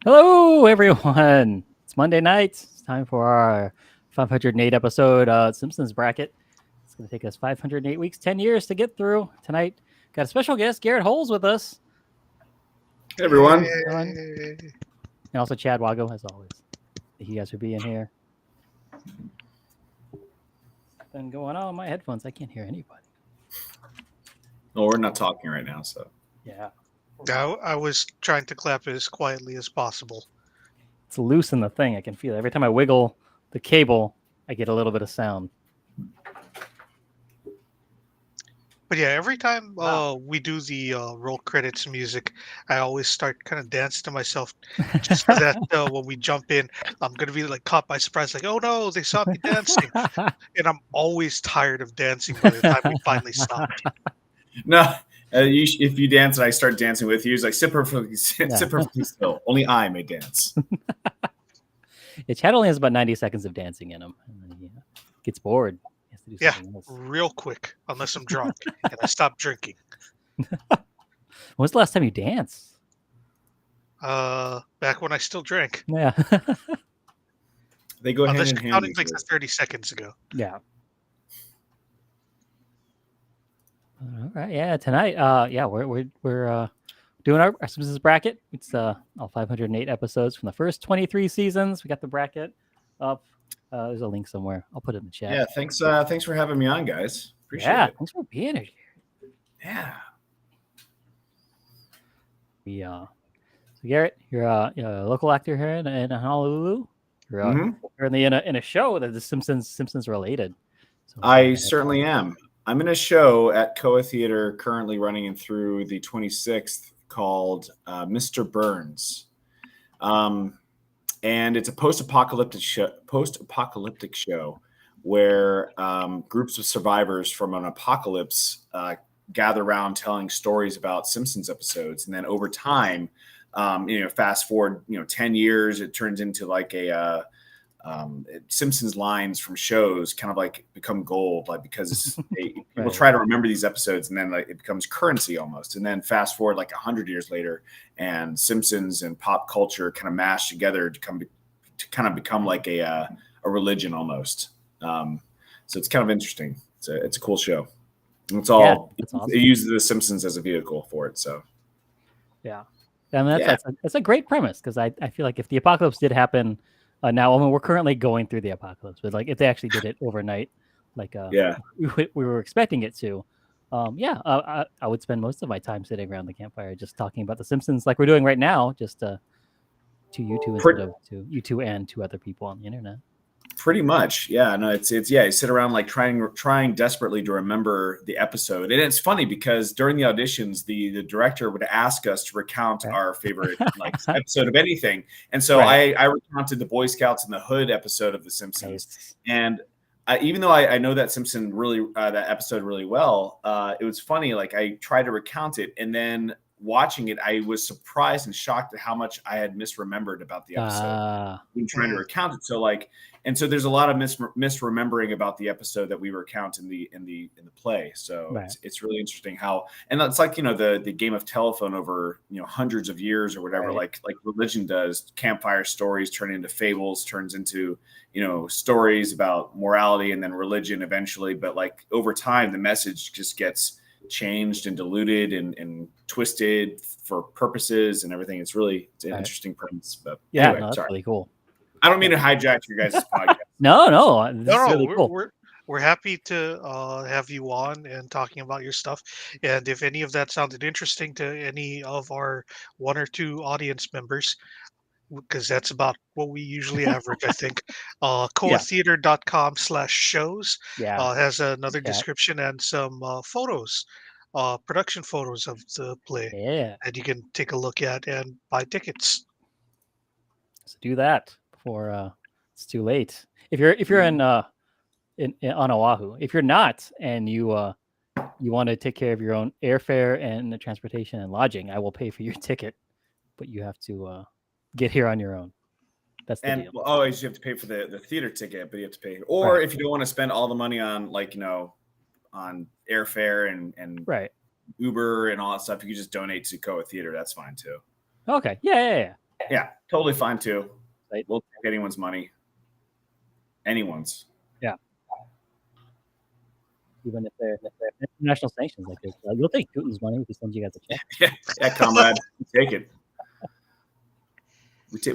Hello, everyone. It's Monday night. It's time for our 508 episode Simpsons bracket. It's going to take us 508 weeks, 10 years to get through. Tonight, got a special guest, Garrett Holes, with us. Hey, everyone. And also Chad Wago, as always. Thank you guys for being here. Something going on with my headphones. I can't hear anybody. No, we're not talking right now, so. Yeah. I was trying to clap as quietly as possible. It's loose in the thing. I can feel it. Every time I wiggle the cable, I get a little bit of sound. But yeah, every time we do the roll credits music, I always start kind of dance to myself, just so that when we jump in, I'm gonna be like caught by surprise, like, oh no, they saw me dancing, and I'm always tired of dancing by the time we finally stop. No, if you dance and I start dancing with you, it's like sit perfectly still. Only I may dance. Chad only has about 90 sequends of dancing in him. And then he gets bored. He has to do something else. Real quick, unless I'm drunk and I stop drinking. When's the last time you danced? Back when I still drank. Yeah. They go unless hand in you're hand. counting like 30 seconds ago. Yeah. All right. Yeah. Tonight. We're doing our Simpsons bracket. It's all 508 episodes from the first 23 seasons. We got the bracket up. There's a link somewhere. I'll put it in the chat. Yeah. Thanks for having me on, guys. Appreciate it. Thanks for being here. Yeah. So Garrett, you're a local actor here in Honolulu. You're currently in a show that the Simpsons related. So I certainly am. I'm in a show at Koa Theater currently running through the 26th called Mr. Burns. And it's a post-apocalyptic show where groups of survivors from an apocalypse gather around telling stories about Simpsons episodes. And then over time, fast forward, 10 years, it turns into like a Simpsons lines from shows kind of like become gold, like because people try to remember these episodes, and then like it becomes currency almost. And then fast forward like 100 years later, and Simpsons and pop culture kind of mash together to kind of become like a religion almost. So it's kind of interesting. It's a cool show. And it's all awesome. It uses the Simpsons as a vehicle for it. So yeah, I mean that's a great premise, because I feel like if the apocalypse did happen. Now, I mean, we're currently going through the apocalypse, but like if they actually did it overnight, like we were expecting it to, I would spend most of my time sitting around the campfire just talking about the Simpsons, like we're doing right now, just to you two instead of to you two and two other people on the internet. Pretty much, yeah. No, it's you sit around like trying desperately to remember the episode, and it's funny because during the auditions, the director would ask us to recount our favorite like episode of anything, and so I recounted the Boy Scouts in the Hood episode of The Simpsons, and even though I know that that episode really well, it was funny. Like I tried to recount it, and then watching it, I was surprised and shocked at how much I had misremembered about the episode when trying to recount it. So like. And so there's a lot of misremembering about the episode that we recount in the play. So it's really interesting how, and it's like, the game of telephone over, hundreds of years or whatever, like religion does. Campfire stories turn into fables, turns into, stories about morality and then religion eventually. But like over time, the message just gets changed and diluted and twisted for purposes and everything. It's an interesting premise. But anyway, that's really cool. I don't mean to hijack your guys' podcast. No. Really cool. We're happy to have you on and talking about your stuff. And if any of that sounded interesting to any of our one or two audience members, because that's about what we usually average, I think. Koatheater.com/shows has another description and some photos, production photos of the play that you can take a look at and buy tickets. So do that before it's too late. If you're in on Oahu, if you're not and you want to take care of your own airfare and the transportation and lodging, I will pay for your ticket, but you have to get here on your own. That's the deal. Well, always you have to pay for the theater ticket, but you have to pay. Or if you don't want to spend all the money on on airfare and Uber and all that stuff, you can just donate to Koa Theater. That's fine too. Okay. Yeah. Yeah, Totally fine too. Right. We'll take anyone's money. Anyone's. Yeah. Even if they're international sanctions like this, you'll take Putin's money if he sends you guys a check. Yeah, comrade, take it.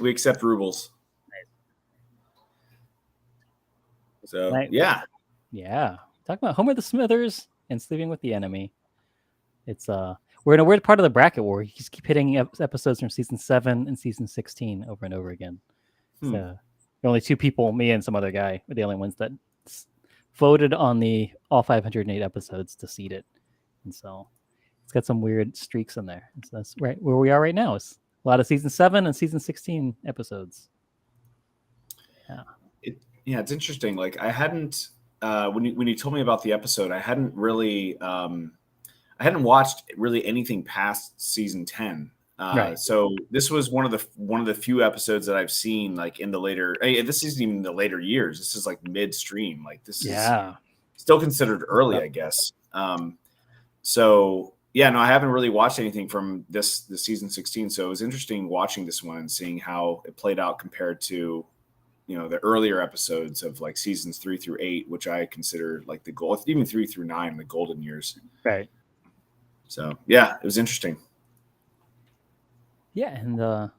We accept rubles. So yeah. Talk about Homer the Smithers and Sleeping with the Enemy. It's we're in a weird part of the bracket where we just keep hitting episodes from season 7 and season 16 over and over again. So only 2 people, me and some other guy, were the only ones that voted on the all 508 episodes to seed it, and so it's got some weird streaks in there. And so that's right where we are right now. It's a lot of season 7 and season 16 episodes. Yeah, it's interesting. Like I hadn't when you told me about the episode, I hadn't really I hadn't watched really anything past season 10. Right. So this was one of the few episodes that I've seen like in the later. This isn't even the later years. This is like midstream. Like this is still considered early, I guess. So yeah, no, I haven't really watched anything from the season 16. So it was interesting watching this one and seeing how it played out compared to, the earlier episodes of like seasons 3 through 8, which I consider like the gold, even 3 through 9, the golden years. Right. So yeah, it was interesting. Yeah, and I'm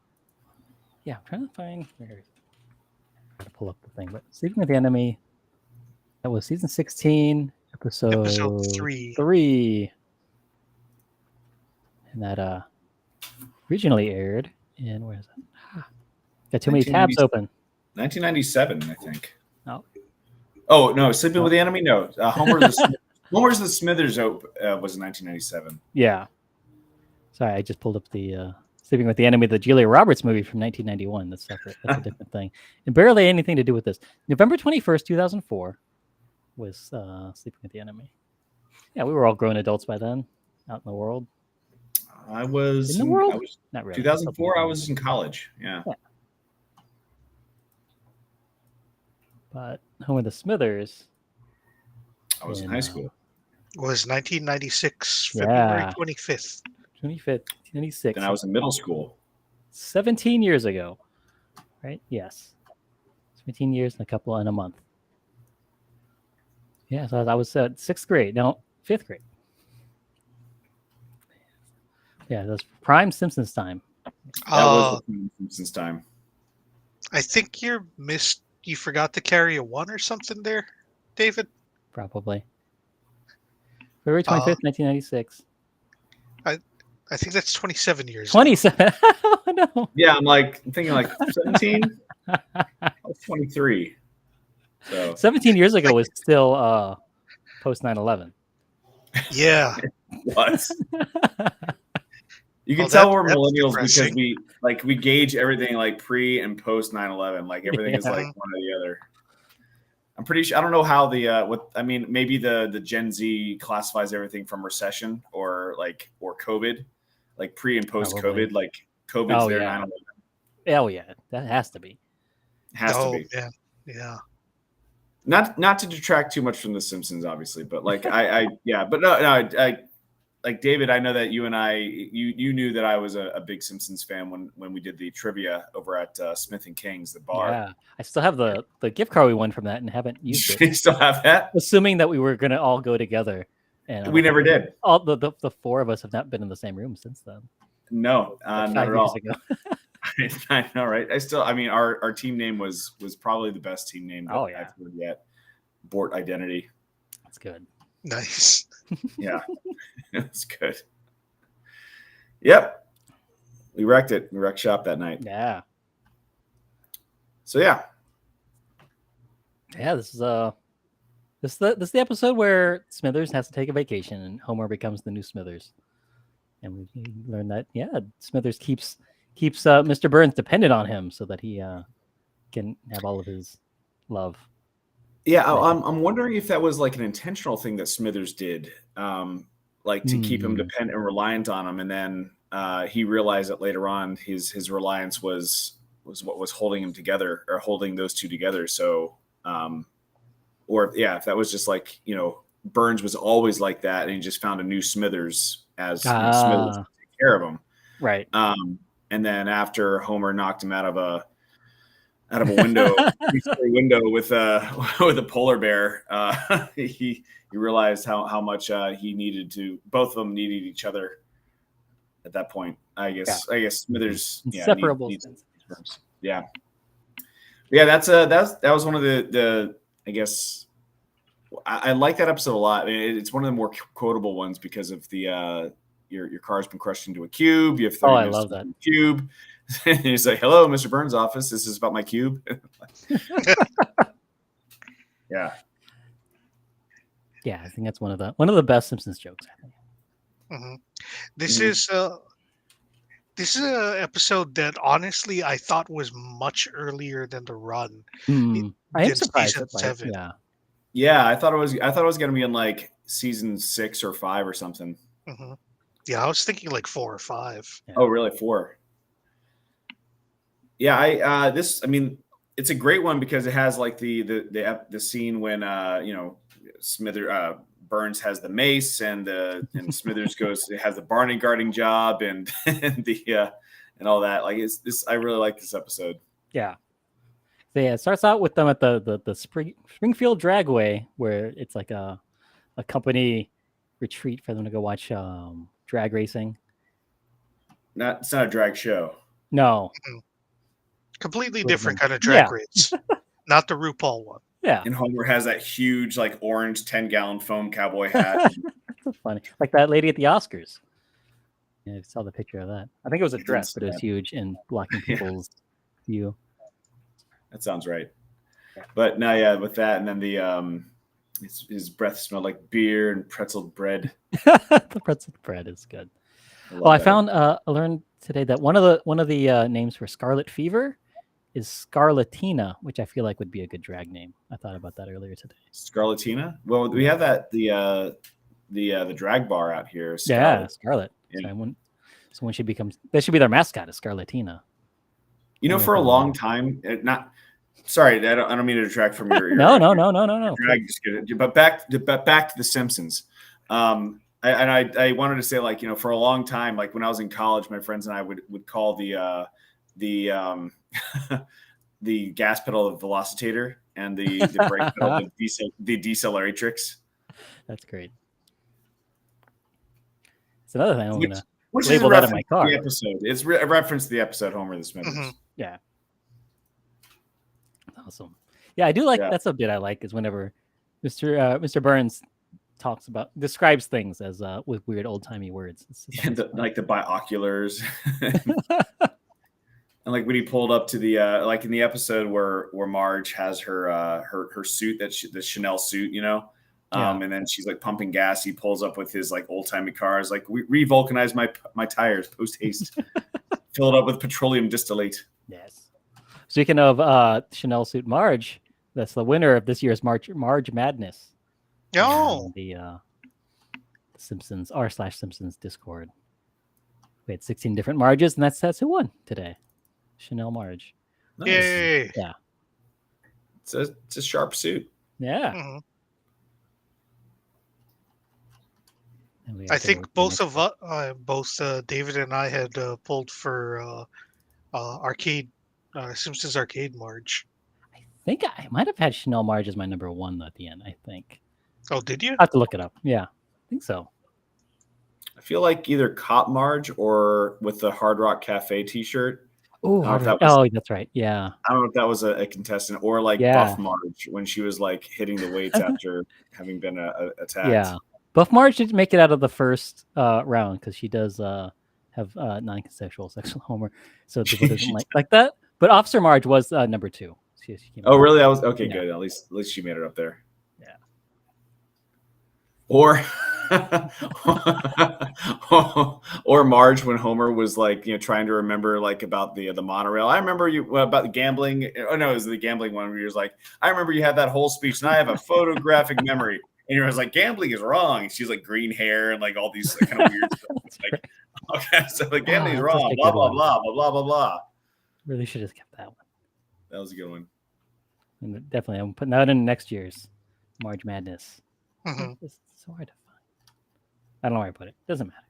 trying to find where to pull up the thing, but Sleeping with the Enemy, that was season 16, episode 3. And that originally aired in where is it? Got too many tabs open. 1997, I think. Oh no, Sleeping with the Enemy? No. Homer's the Smithers was in 1997. Yeah. Sorry, I just pulled up the Sleeping with the Enemy, the Julia Roberts movie from 1991. That's separate. That's a different thing. And barely anything to do with this. November 21st, 2004 was Sleeping with the Enemy. Yeah, we were all grown adults by then, out in the world. I was in the world. Not really. 2004. I was in college. Yeah. But Homer the Smithers. I was in high school. Was 1996, February 25th. 1996. Then I was in middle school. 17 years ago. Right? Yes. 17 years and a month. Yeah, so I was at 6th grade. No, 5th grade. Yeah, that's prime Simpsons time. That was the Simpsons time. I think you forgot to carry a 1 or something there, David? Probably. February 25th, 1996. I think that's 27 years. 27. Oh, no. Yeah, I'm thinking 17. I was 23. So 17 years ago was still post 9/11. Yeah. It was. You can tell we're millennials because we gauge everything like pre and post 9/11. Like everything is like one or the other. I'm pretty sure. I don't know how maybe the Gen Z classifies everything from recession or COVID, like pre and post COVID. Like COVID's there. 9/11. Oh yeah, that has to be. To be. Yeah. Not to detract too much from The Simpsons, obviously, but but like David, I know that you and you knew that I was a big Simpsons fan when we did the trivia over at Smith and King's, the bar. Yeah, I still have the gift card we won from that and haven't used it. You still have that? Assuming that we were going to all go together. And we never did. All the 4 of us have not been in the same room since then. No, not at all. I know, right? Our team name was probably the best team name that I've heard yet. Bort Identity. That's good. Nice. Yeah, it's good. Yep, we wrecked it. We wrecked shop that night. Yeah. So yeah. This is this is the episode where Smithers has to take a vacation and Homer becomes the new Smithers, and we learn that Smithers keeps Mr. Burns dependent on him so that he can have all of his love. Yeah, I'm wondering if that was like an intentional thing that Smithers did, to keep him dependent and reliant on him, and then he realized that later on his reliance was what was holding him together or holding those two together. So, if that was just Burns was always like that, and he just found a new Smithers as Smithers to take care of him, right? and then after Homer knocked him out of a window, with a polar bear, he realized how much he needed to. Both of them needed each other at that point. I guess Smithers, inseparable. Yeah. That was one of the I guess I like that episode a lot. I mean, it's one of the more quotable ones because of the your car's been crushed into a cube. You have 30 minutes I love that cube. And he's like, "Hello, Mr. Burns' office. This is about my cube." Yeah. Yeah, I think that's one of the best Simpsons jokes. I think. Mm-hmm. This is an episode that honestly I thought was much earlier than the run. I am surprised. Season 7. Yeah, I thought it was going to be in like season 6 or 5 or something. Mm-hmm. Yeah, I was thinking like 4 or 5. Yeah. Oh, really? 4? Yeah, it's a great one because it has like the scene when Burns has the mace and Smithers has the Barney guarding job and and all that. Like I really like this episode. Yeah. So yeah, it starts out with them at the Springfield Dragway, where it's like a company retreat for them to go watch drag racing. It's not a drag show. No. Mm-hmm. Completely different kind of drag race. Not the RuPaul one. Yeah. And Homer has that huge like orange 10-gallon foam cowboy hat. That's funny. Like that lady at the Oscars. Yeah, I saw the picture of that. I think it was a dress, but it was huge and blocking people's view. That sounds right. But now, yeah, with that, and then the his breath smelled like beer and pretzel bread. The pretzel bread is good. I learned today that one of the names for scarlet fever is Scarlatina, which I feel like would be a good drag name. I thought about that earlier today. Scarlatina? Well, we have that the drag bar out here. Scarlet. Yeah, Scarlet. Yeah. So when she becomes, that should be their mascot, is Scarlatina. For a long time, Sorry, I don't mean to detract from your. No. Drag, just kidding. But back to the Simpsons. I wanted to say, like, for a long time, like when I was in college, my friends and I would call the the gas pedal the velocitator and the brake pedal the deceleratrix. That's great. It's another thing I'm gonna which label that in my car. The episode. It's a reference to the episode Homer the Smithers. Mm-hmm. Yeah. Awesome. Yeah, I do like that's a bit I like is whenever Mr. Burns describes things as with weird old timey words. Like the binoculars. And like when he pulled up to the like in the episode where Marge has her suit, the Chanel suit, and then she's like pumping gas. He pulls up with his like old timey cars, like we re-vulcanize my tires post haste, fill it up with petroleum distillate. Yes. Speaking of Chanel suit Marge, that's the winner of this year's Marge Madness. Oh, the Simpsons r/Simpsons Discord. We had 16 different Marges, and that's who won today. Chanel Marge. Nice. Yay! Yeah, it's a sharp suit. Yeah. Mm-hmm. I think both David and I had pulled for arcade. Simpsons Arcade Marge. I think I might have had Chanel Marge as my number 1 at the end. I think. Oh, did you? I have to look it up. Yeah, I think so. I feel like either Cop Marge or with the Hard Rock Cafe T-shirt. Oh, that's right. Yeah. I don't know if that was a contestant or like Buff Marge when she was like hitting the weights after having been attacked. Yeah, Buff Marge didn't make it out of the first round because she does have non-consensual sex with Homer, so people doesn't like that. But Officer Marge was number 2. She really? That was okay. Yeah. Good. At least she made it up there. Yeah. Or Marge when Homer was like trying to remember like about the monorail. I remember you about the gambling. Oh no, it was the gambling one where he was like, I remember you had that whole speech, and I have a photographic memory. And he was like, gambling is wrong. And she's like green hair and like all these kind of weird stuff. Like, okay, so like gambling is wrong. Blah blah blah blah blah blah blah. Really should have kept that one. That was a good one. And definitely, I'm putting that in next year's Marge Madness. Mm-hmm. It's so hard to find. I don't know where I put it. Doesn't matter.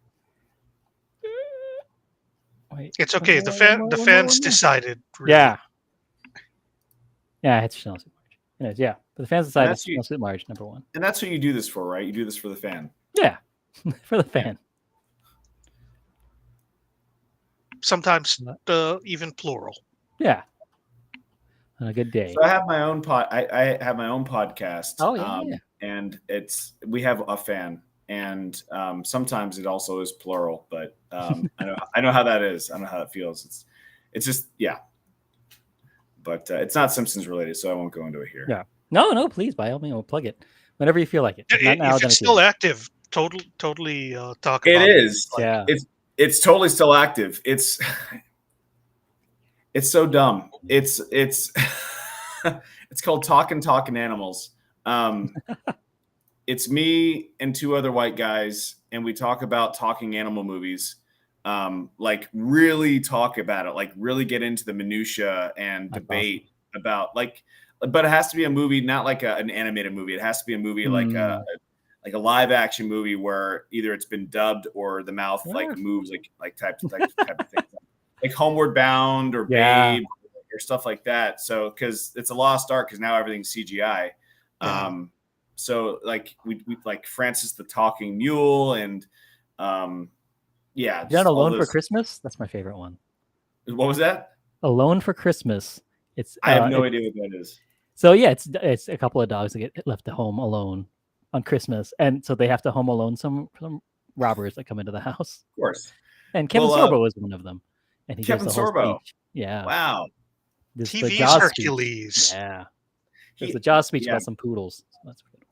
Wait, It's okay. The one more. fans decided. Really. Yeah. Yeah, it's Chanel Sweet Marge. Anyways, yeah. But the fans decided that's Chanel Sweet Marge number 1. And that's what you do this for, right? You do this for the fan. Yeah. For the fan. Sometimes even plural. Yeah. On a good day. So I have my own I have my own podcast. Oh yeah. And we have a fan, and sometimes it also is plural, but I know how that is. I know how that feels. It's just but it's not Simpsons related, so I won't go into it here. Yeah. No, please, by all means, we'll plug it whenever you feel like it. Not now, if it's still active, totally talk it about is. it. Yeah. It's totally still active. It's so dumb. It's it's called Talking Animals. It's me and 2 other white guys, and we talk about talking animal movies. Like really talk about it, like really get into the minutia and debate about but it has to be a movie, not like an animated movie. It has to be a movie like a live action movie where either it's been dubbed or the mouth like moves like type of thing, like Homeward Bound or Babe or stuff like that. So because it's a lost art because now everything's CGI. So like we like Francis the Talking Mule and You done Alone for Christmas? That's my favorite one. What was that? Alone for Christmas. I have no idea what that is. So yeah, it's a couple of dogs that get left at home alone on Christmas, and so they have to home alone some robbers that come into the house. Of course. And Kevin Sorbo was one of them. And he Kevin gives the whole Sorbo. speech. Yeah. Wow. TV's Hercules. Speech. Yeah. There's the Jaws speech about some poodles. So that's good.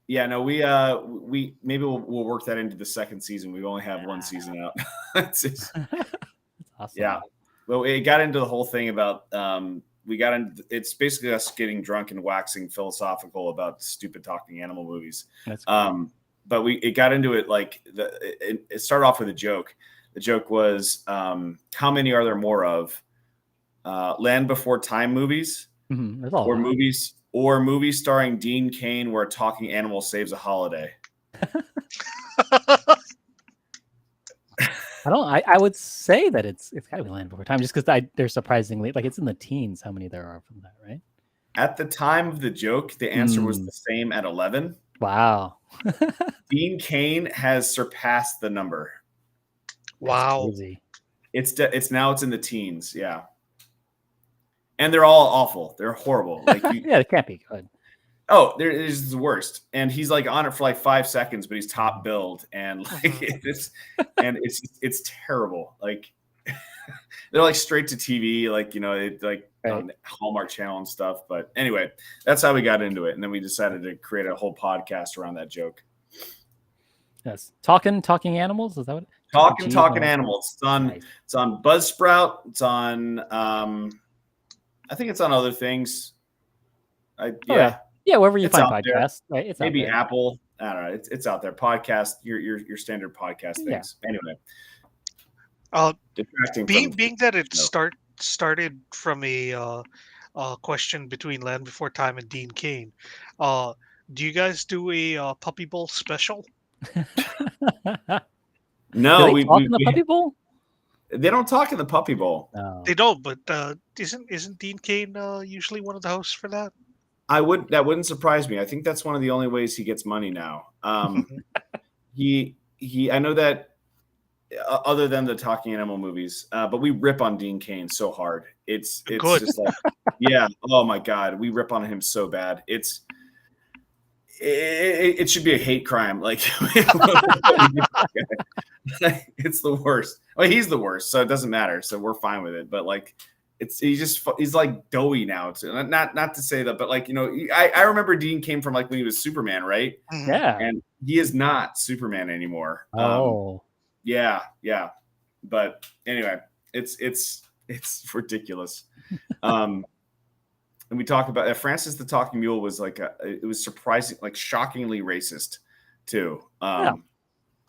Yeah, no, we maybe we'll work that into the second season. We only have one season out. It's awesome. Yeah. Well, it got into the whole thing about it's basically us getting drunk and waxing philosophical about stupid talking animal movies. That's cool. But it got into it like it started off with a joke. The joke was how many are there more of Land Before Time movies or movies starring Dean Cain where a talking animal saves a holiday? I would say that it's got to be Land Before Time just because they're surprisingly like it's in the teens how many there are from that, right? At the time of the joke, the answer was the same at 11. Wow. Dean Cain has surpassed the number. Wow. Crazy. It's now in the teens, yeah. And they're all awful. They're horrible. Like yeah, it can't be good. Oh, there is the worst. And he's like on it for like 5 seconds, but he's top billed, and like it's terrible. Like they're like straight to TV, like on Hallmark Channel and stuff. But anyway, that's how we got into it, and then we decided to create a whole podcast around that joke. Yes, talking animals. Is that what? Talking animals. It's on Buzzsprout. It's on. I think it's on other things. Yeah, wherever you find podcasts, right? It's maybe Apple. I don't know. It's out there. Podcast, your standard podcast things. Yeah. Anyway, being that it started from a question between Land Before Time and Dean Cain, do you guys do a Puppy Bowl special? No, we talk in the Puppy Bowl. They don't talk in the Puppy Bowl. No. They don't, but isn't Dean Cain usually one of the hosts for that? That wouldn't surprise me. I think that's one of the only ways he gets money now. I know that other than the talking animal movies, but we rip on Dean Cain so hard. It's good. Just like, yeah. Oh my God. We rip on him so bad. It should be a hate crime. Like it's the worst. Well, he's the worst, so it doesn't matter. So we're fine with it. But like, he's like doughy now. Not to say that, but like I remember Dean came from like when he was Superman, right? Yeah, and he is not Superman anymore. Oh, yeah. But anyway, it's ridiculous. And we talk about Francis the Talking Mule was like it was surprising, like shockingly racist too,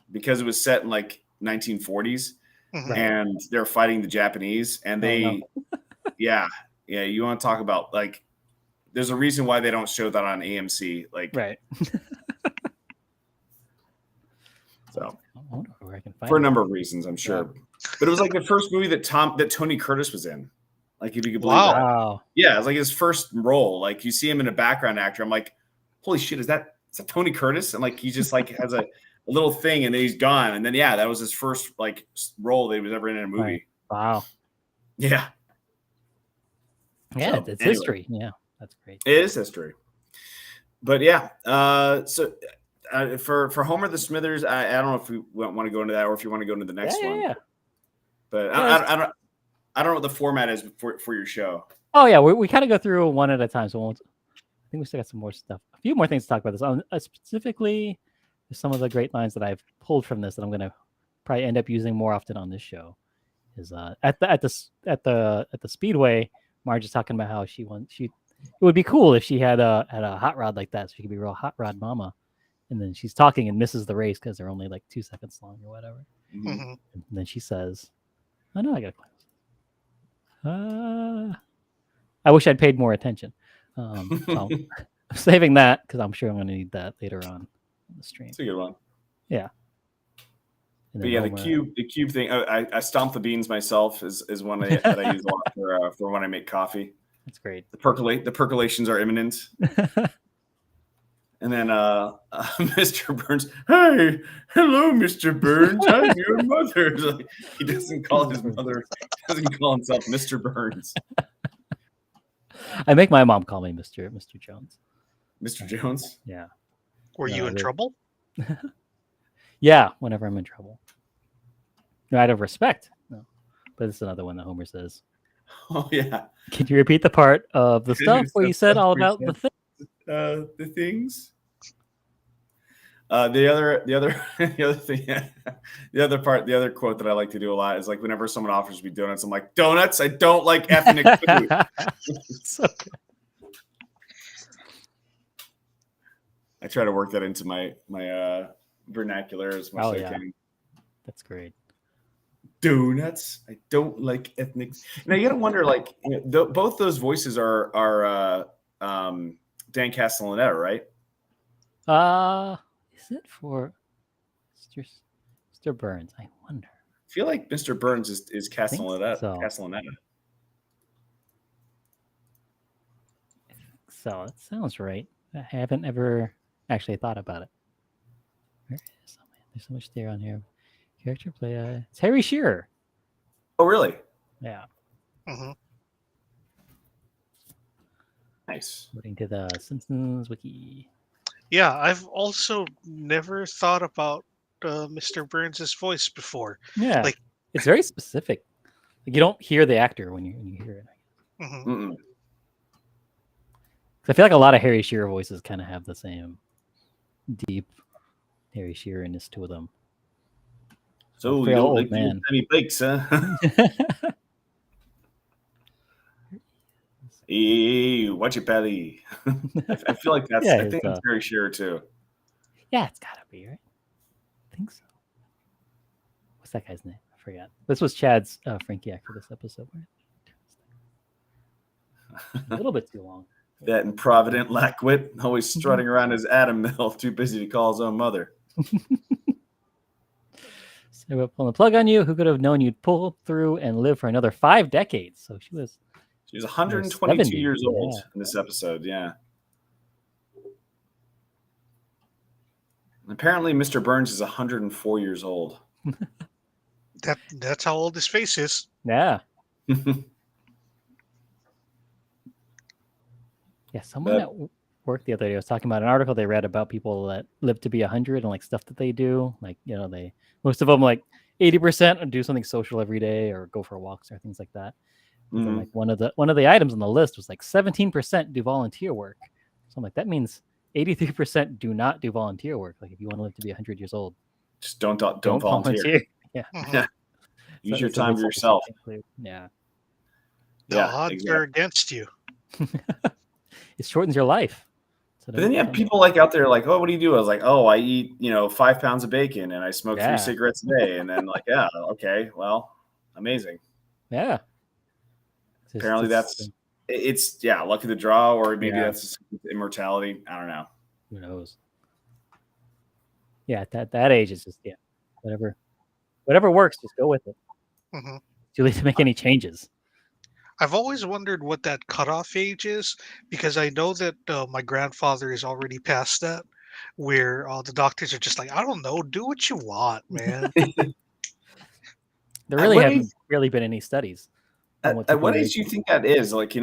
because it was set in like 1940s. And they're fighting the Japanese, and they, yeah. You want to talk about like, there's a reason why they don't show that on AMC, like, right. So, I wonder where I can find for a number of reasons, I'm sure. But it was like the first movie that Tony Curtis was in. Like, if you could believe that. Wow. Yeah, it's like his first role. Like, you see him in a background actor. I'm like, holy shit, is that Tony Curtis? And like, he just like has a little thing, and then he's gone. And then that was his first like role that he was ever in a movie. Right. Wow. Yeah. Yeah, it's history. Yeah, that's great. It is history. But yeah, for Homer the Smithers, I don't know if we want to go into that or if you want to go into the next one. Yeah. But I don't know what the format is for your show. Oh yeah, we kind of go through one at a time. So I think we still got some more stuff. A few more things to talk about this. Specifically, some of the great lines that I've pulled from this that I'm going to probably end up using more often on this show. Is at the Speedway, Marge is talking about how it would be cool if she had a hot rod like that, so she could be a real hot rod mama. And then she's talking and misses the race because they're only like 2 seconds long or whatever. Mm-hmm. And then she says, "Oh no, I gotta close. I wish I'd paid more attention." So I'm saving that because I'm sure I'm going to need that later on the stream. It's a good one. Yeah. But yeah, Homer, the cube thing. I stomp the beans myself is one that I use a lot for when I make coffee. That's great. The percolations are imminent. And then Mr. Burns, "Hey, hello, Mr. Burns. I'm your mother." Like, he doesn't call his mother. He doesn't call himself Mr. Burns. I make my mom call me Mr. Jones. Mr. Jones? Yeah. Were you in trouble? Yeah, whenever I'm in trouble. No, out of respect. No. But it's another one that Homer says. Oh, yeah. Can you repeat the part of the stuff where you said all about the thing? The things. The other quote that I like to do a lot is like whenever someone offers me donuts, I'm like, "Donuts? I don't like ethnic food." So good. I try to work that into my vernacular as much as I can. That's great. Donuts? I don't like ethnic. Now you gotta wonder, like, both those voices are Dan Castellaneta, right? Is it for Mr. Burns? I wonder. I feel like Mr. Burns is Castellaneta. So. Castellaneta. So it sounds right. I haven't ever actually thought about it. There's so much there on here. Character play. It's Harry Shearer. Oh, really? Yeah. Mm-hmm. Nice. According to the Simpsons wiki. Yeah, I've also never thought about Mr. Burns' voice before. Yeah, like it's very specific. Like, you don't hear the actor when you hear it. Mm-hmm. I feel like a lot of Harry Shearer voices kind of have the same deep Harry Shearer-ness to them. So you don't like Sammy Bakes, huh? Hey, watch it, Patty. I feel like that's. I think it's Harry Shearer too. Yeah, it's gotta be, right? I think so. What's that guy's name? I forgot. This was Chad's Frankie act for this episode. A little bit too long. That improvident lackwit, always strutting around his atom mill, too busy to call his own mother. So we're pulling the plug on you. Who could have known you'd pull through and live for another 5 decades? So she was 122 years old in this episode. Yeah. Apparently, Mr. Burns is 104 years old. That's how old his face is. Yeah. Yeah, someone at work the other day was talking about an article they read about people that live to be 100 and like stuff that they do. Like, most of them like 80% do something social every day or go for walks or things like that. Mm-hmm. Then, like one of the items on the list was like 17% do volunteer work. So I'm like, that means 83% do not do volunteer work. Like, if you want to live to be 100 years old, just don't volunteer. Yeah. Yeah. Use your time for yourself. Yeah. The odds are against you. It shortens your life. But then you have people like out there like, "Oh, what do you do?" I was like, "Oh, I eat 5 pounds of bacon and I smoke 3 cigarettes a day." And then like, yeah, okay, well, amazing. Yeah. Apparently it's luck of the draw, or maybe that's immortality. I don't know. Who knows? Yeah, at that age, it's just whatever works, just go with it. Mm-hmm. Too late to make any changes. I've always wondered what that cutoff age is because I know that my grandfather is already past that, where the doctors are just like, I don't know, do what you want, man. There really haven't really been any studies on what At people what age do you think that is? Like,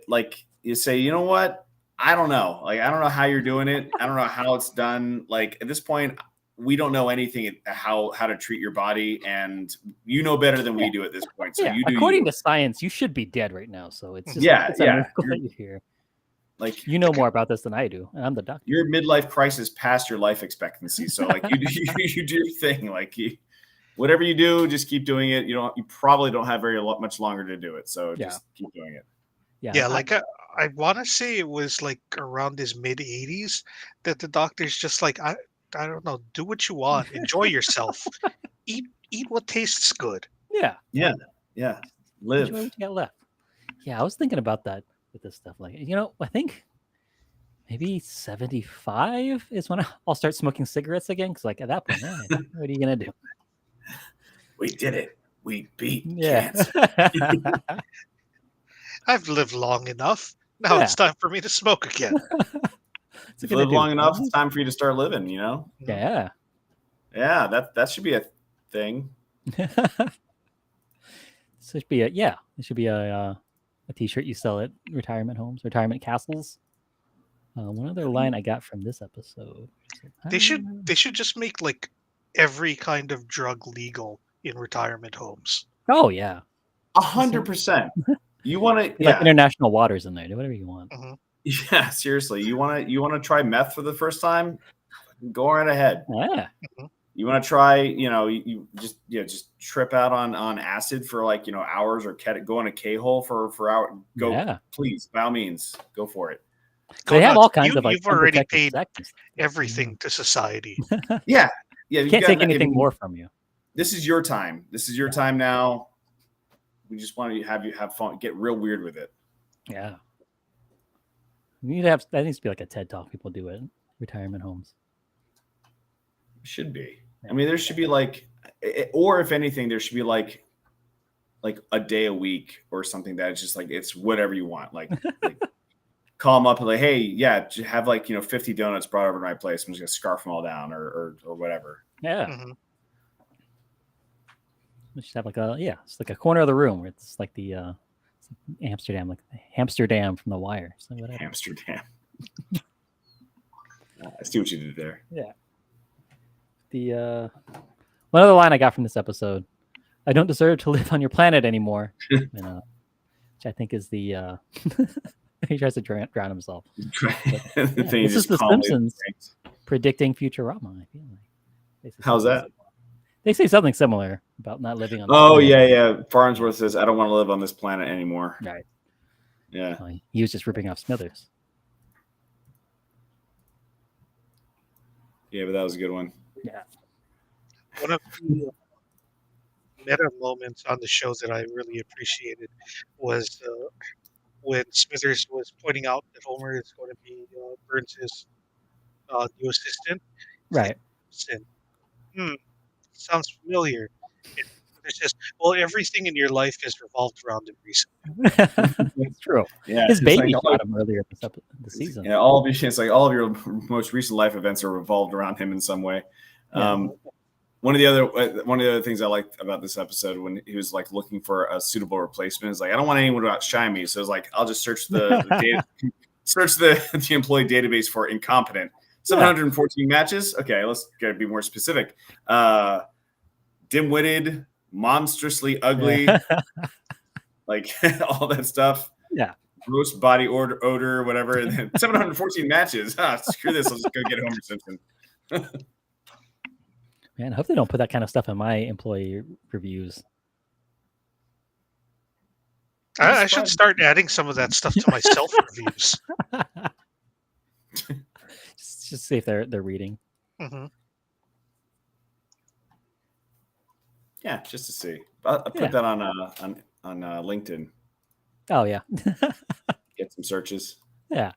like you say, you know what? I don't know. Like, I don't know how you're doing it. I don't know how it's done. Like at this point, we don't know anything how to treat your body, and you know better than we do at this point. So you do. According to science, you should be dead right now. So it's just it's a miracle that you're here. Like you know more about this than I do, and I'm the doctor. Your midlife crisis past your life expectancy. So like you do your thing. Like whatever you do, just keep doing it. You probably don't have much longer to do it. So just keep doing it. Yeah, like I want to say it was like around his mid 80s that the doctor's just like, I don't know, do what you want, enjoy yourself, eat what tastes good. Yeah, live. Enjoy what you got left. Yeah, I was thinking about that with this stuff. Like, I think maybe 75 is when I'll start smoking cigarettes again. Because like at that point, what are you gonna do? We did it. We beat cancer. I've lived long enough. Now it's time for me to smoke again. If you live long enough, it's time for you to start living, Yeah. Yeah, that should be a thing. So it should be it should be a t-shirt you sell at retirement homes, retirement castles. One other line I got from this episode. They should just make like every kind of drug legal in retirement homes. Oh yeah. 100%. You want to like international waters in there. Do whatever you want. Mm-hmm. Yeah, seriously. You want to try meth for the first time? Go right ahead. Yeah. Mm-hmm. You want to try, you just trip out on acid for like, hours, or go in a K-hole for hours. Please, by all means, go for it. They have all kinds of like. You've already paid everything to society. Yeah. You can't take anything more from you. This is your time. This is your time now. We just want to have you have fun, get real weird with it. Yeah. That needs to be like a TED Talk people do at retirement homes. Should be. I mean, there should be like, or if anything, there should be like a day a week or something that's just like, it's whatever you want. Like call them up and like, hey, yeah, have like, 50 donuts brought over to my place. I'm just gonna scarf them all down or whatever. Yeah. Mm-hmm. We should have it's like a corner of the room where it's like the Amsterdam, like Amsterdam from The Wire. So whatever. Amsterdam. I see what you did there. Yeah. The one other line I got from this episode: "I don't deserve to live on your planet anymore," which I think is the he tries to drown himself. This is the Simpsons predicting Futurama. I feel like. How's that? They say something similar about not living on. Yeah. Farnsworth says, "I don't want to live on this planet anymore." Right. Yeah. He was just ripping off Smithers. Yeah, but that was a good one. Yeah. One of the meta moments on the show that I really appreciated was when Smithers was pointing out that Homer is going to be Burns' new assistant. Right. Sounds familiar. And Smithers says, well, everything in your life has revolved around him recently. It's true. Yeah, his baby got him earlier this season. Yeah, all of your most recent life events are revolved around him in some way. Yeah. One of the other things I liked about this episode, when he was like looking for a suitable replacement, is like, I don't want anyone to outshine me, so it's like I'll just search the employee database for incompetent. 714 matches. Okay, let's gotta be more specific. Dim-witted, monstrously ugly, like all that stuff. Yeah. Gross body odor, whatever. And then 714 matches. Screw this. I'll just go get Homer Simpson. Man, I hope they don't put that kind of stuff in my employee reviews. I should start adding some of that stuff to my self-reviews. Just see if they're reading. Mm-hmm. Yeah, just to see. I'll put that on LinkedIn. Oh yeah. Get some searches. Yeah.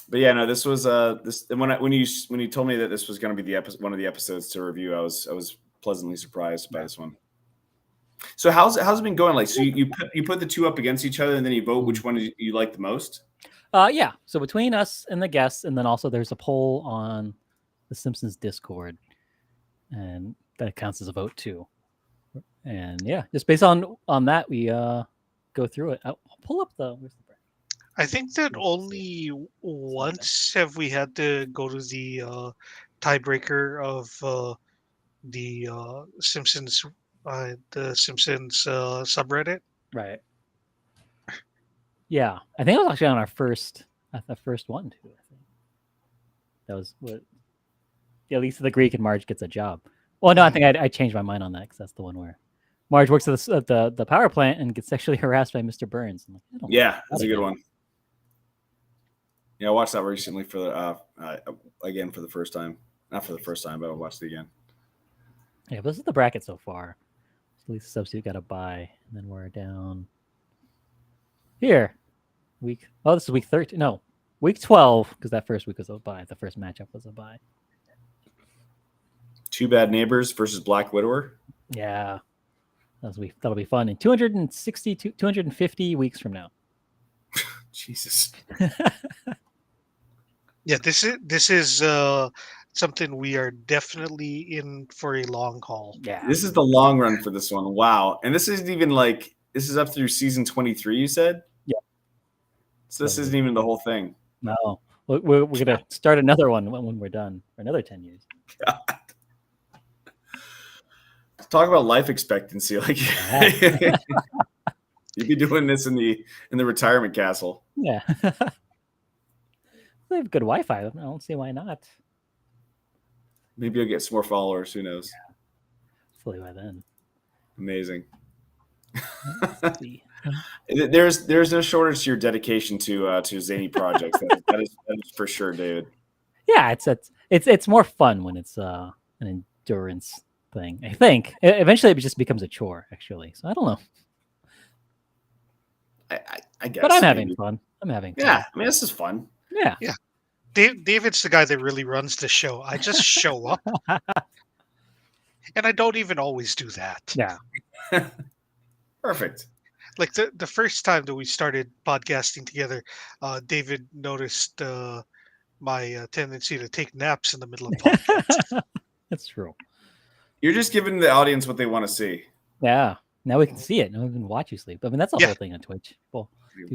But yeah, no, this was when you told me that this was going to be one of the episodes to review, I was pleasantly surprised by this one. So how's it been going? Like, so you put the two up against each other, and then you vote which one you like the most. Yeah. So between us and the guests, and then also there's a poll on the Simpsons Discord, and that counts as a vote too. And yeah, just based on that, we go through it. I'll pull up the. Where's the bracket? I think that only once have we had to go to the tiebreaker of the Simpsons subreddit. Right. Yeah, I think it was actually on our first one too. I think that was what. Yeah, Lisa the Greek and Marge gets a job. Well, no, I think I changed my mind on that because that's the one where Marge works at the power plant and gets sexually harassed by Mr. Burns. I'm like, yeah, that's a good one. Yeah, I watched that recently for again for the first time. Not for the first time, but I watched it again. Yeah, but this is the bracket so far. So Lisa Substitute got a bye, and then we're down here. This is week 13. No, week 12, because that first week was a bye. The first matchup was a bye. Two Bad Neighbors versus Black Widower. Yeah, that'll be fun. In 250 weeks from now. Jesus. Yeah, this is something we are definitely in for a long haul. Yeah, this is the long run for this one. Wow, and this isn't even like this is up through season 23. You said. Yeah. So this isn't even the whole thing. No, we're gonna start another one when we're done for another 10 years. God. Talk about life expectancy. Like you'd be doing this in the retirement castle. Yeah. They have good Wi-Fi. I don't see why not. Maybe you'll get some more followers. Who knows? Yeah. Hopefully by then. Amazing. There's no shortage to your dedication to zany projects. That is for sure, David. Yeah, it's more fun when it's an endurance thing. I think eventually it just becomes a chore. Actually, so I don't know. I guess. But I'm having fun. I'm having fun. Yeah, I mean this is fun. Yeah. Yeah. David's the guy that really runs the show. I just show up. And I don't even always do that. Yeah. Perfect. Like the first time that we started podcasting together, David noticed my tendency to take naps in the middle of podcasts. That's true. You're just giving the audience what they want to see. Yeah. Now we can see it. Now we can watch you sleep. I mean, that's the whole thing on Twitch. Well,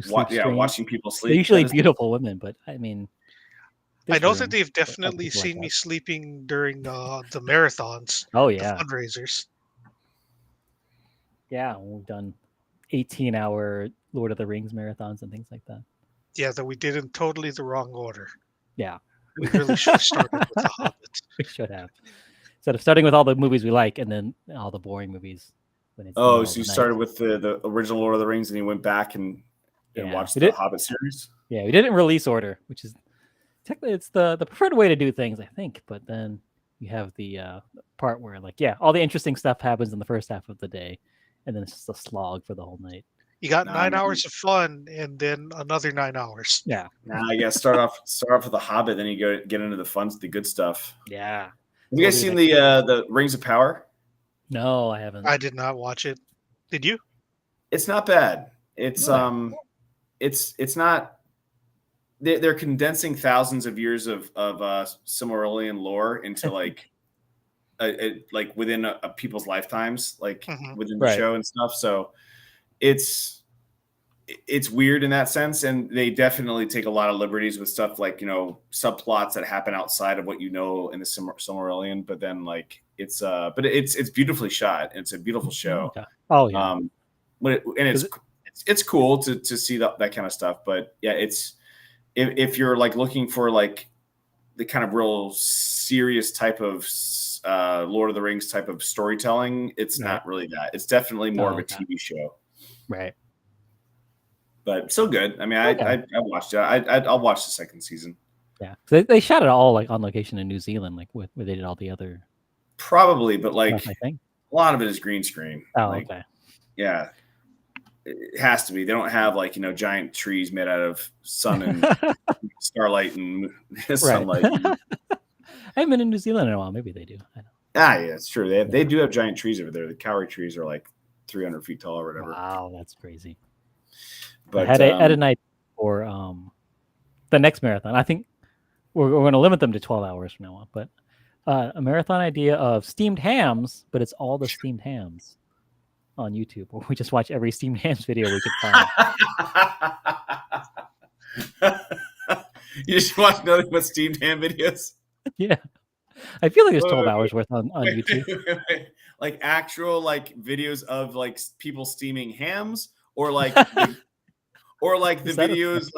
watching people sleep. They're usually beautiful women, but I mean, I know that they've definitely seen me sleeping during the marathons. Oh yeah, the fundraisers. Yeah, we've done 18-hour Lord of the Rings marathons and things like that. Yeah, that we did in totally the wrong order. Yeah, we really should have started with The Hobbit. We should have. Instead of starting with all the movies we like and then all the boring movies. When it's so you started with the original Lord of the Rings and you went back and watched the Hobbit series? Yeah, we did it in release order, which is technically it's the preferred way to do things, I think. But then you have the part where all the interesting stuff happens in the first half of the day, and then it's just a slog for the whole night. You got 9 hours of fun and then another 9 hours. Yeah. I guess start off with the Hobbit, then you get into the good stuff. Yeah. Have you guys seen the Rings of Power? No, I haven't. I did not watch it. Did you? It's not bad. It's it's not. They're condensing thousands of years of Silmarillion lore into like within people's lifetimes, within the show and stuff. So it's weird in that sense, and they definitely take a lot of liberties with stuff like subplots that happen outside of what in the Silmarillion. But then it's beautifully shot. It's a beautiful show. Okay. Oh yeah. It's cool to see that kind of stuff. But yeah, it's if you're looking for the kind of real serious type of Lord of the Rings type of storytelling, it's not really that. It's definitely more of a TV show. Right. But still good. I mean, I watched it. I'll watch the second season. Yeah, they shot it all on location in New Zealand, where they did all the other. Probably, but stuff, I think a lot of it is green screen. Oh, okay. Yeah, it has to be. They don't have giant trees made out of sun and starlight and sunlight. I haven't been in New Zealand in a while. Maybe they do. I don't know. Yeah, it's true. They do have giant trees over there. The kauri trees are like 300 feet tall or whatever. Wow, that's crazy. But I had a night for the next marathon. I think we're going to limit them to 12 hours from now on. But a marathon idea of steamed hams, but it's all the steamed hams on YouTube. Where we just watch every steamed hams video we can find. You just watch nothing but steamed ham videos. Yeah, I feel like there's 12 hours worth on YouTube. Like actual like videos of like people steaming hams, or like or like the videos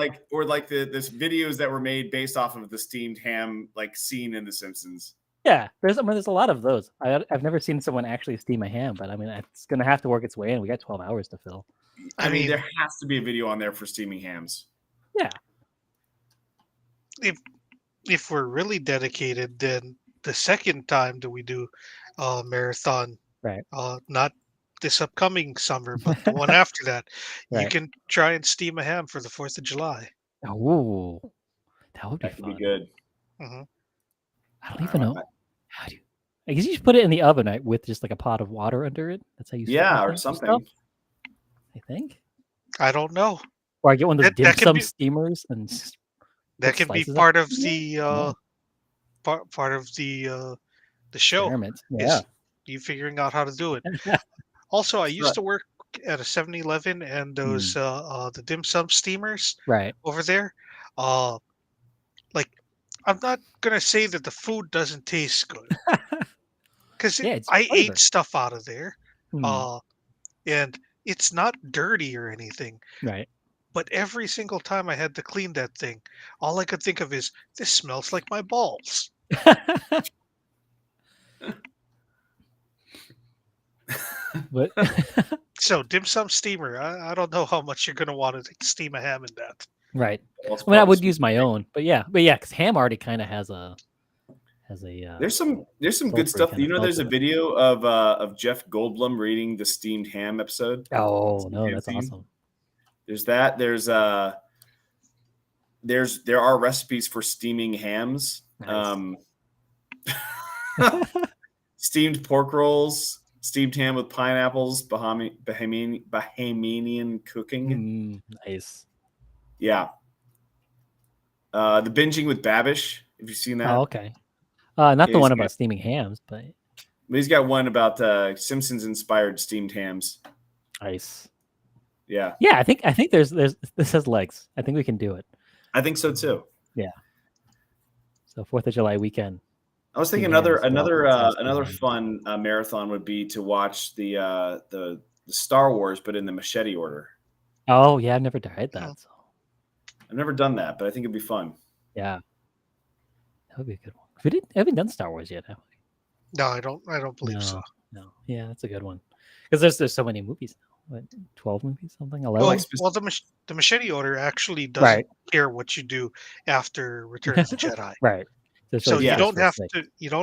this videos that were made based off of the steamed ham like scene in The Simpsons. Yeah, there's a lot of those. I've never seen someone actually steam a ham, but I mean it's gonna have to work its way in. We got 12 hours to fill. I mean there has to be a video on there for steaming hams. Yeah. If we're really dedicated, then the second time that we do marathon, right? Not this upcoming summer, but the one after that, right. You can try and steam a ham for the 4th of July. Oh, that would be fun. Be good. Mm-hmm. I don't even know. How do you? I guess you just put it in the oven, right, with just like a pot of water under it. That's how you. Or something. I think. I don't know. Or I get one of those dim sum steamers and. That can be part of the part of the show. Experiment. Yeah. You figuring out how to do it. Also, I used to work at a 7-Eleven, and those the dim sum steamers over there. Like, I'm not gonna say that the food doesn't taste good, because I ate stuff out of there, and it's not dirty or anything. Right. But every single time I had to clean that thing, all I could think of is, this smells like my balls. But so dim sum steamer, I don't know how much you're gonna want to steam a ham in that. Right. I mean, I would use my own, but yeah, because ham already kind of has a. There's some good stuff. You know, there's a video of Jeff Goldblum reading the steamed ham episode. Oh no, that's awesome. There's that. There are recipes for steaming hams. Nice. Steamed pork rolls, steamed ham with pineapples, Bahamian cooking. Nice. Yeah. The binging with Babish. Have you seen that? Oh, okay. Not the one about steaming hams, but he's got one about Simpsons inspired steamed hams. Nice. Yeah. Yeah, I think there's this has legs. I think we can do it. I think so too. Yeah. So 4th of July weekend. I was thinking another fun marathon would be to watch the Star Wars, but in the machete order. Oh yeah, I've never tried that. So. I've never done that, but I think it'd be fun. Yeah. That would be a good one. We haven't done Star Wars yet, have we? No, I don't believe so. No. Yeah, that's a good one. Because there's so many movies now. What, 12 movies, something? 11? Well, the machete order actually doesn't care what you do after Return of the Jedi. Right. So you don't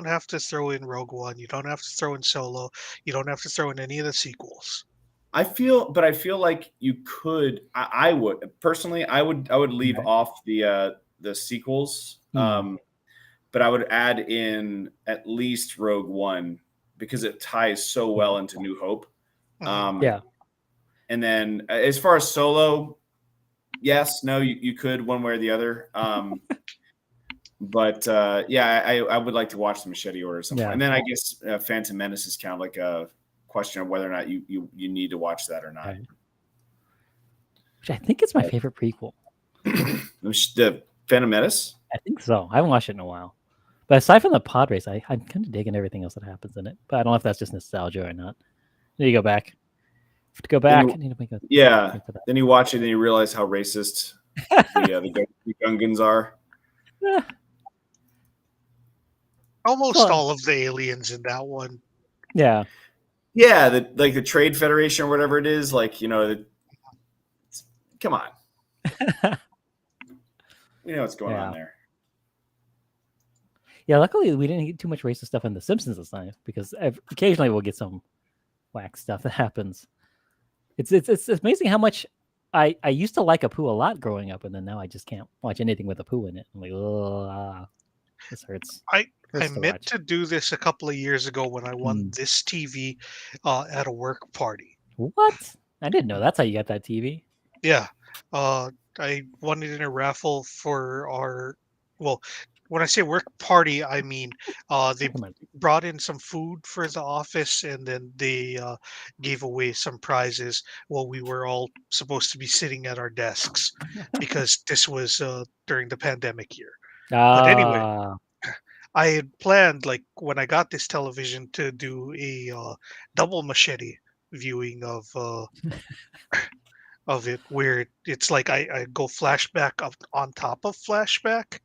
have to throw in Rogue One. You don't have to throw in Solo. You don't have to throw in any of the sequels. I feel like you could. I would personally. I would leave off the sequels. But I would add in at least Rogue One because it ties so well into New Hope. And then as far as Solo, yes, no, you could one way or the other. But I would like to watch the machete order somewhere. And then I guess Phantom Menace is kind of like a question of whether or not you need to watch that or not. Right. Which I think is my favorite prequel. The Phantom Menace? I think so. I haven't watched it in a while. But aside from the pod race, I'm kind of digging everything else that happens in it. But I don't know if that's just nostalgia or not. Then you go back. To go back. Then you watch it and you realize how racist the Gungans are. Almost all of the aliens in that one. Yeah. Yeah, the Trade Federation or whatever it is, come on. We know what's going on there. Yeah, luckily we didn't get too much racist stuff in The Simpsons this time because occasionally we'll get some whack stuff that happens. It's amazing how much I used to like Apu a lot growing up, and then now I just can't watch anything with Apu in it. I'm like, ugh. This hurts. I Hurts meant to do this a couple of years ago when I won this TV at a work party. What? I didn't know that's how you got that TV. Yeah. I won it in a raffle for our, well, when I say work party, I mean they brought in some food for the office, and then they gave away some prizes while we were all supposed to be sitting at our desks because this was during the pandemic year. But anyway, I had planned, like, when I got this television to do a double machete viewing of it, where it's like I go flashback up on top of flashback,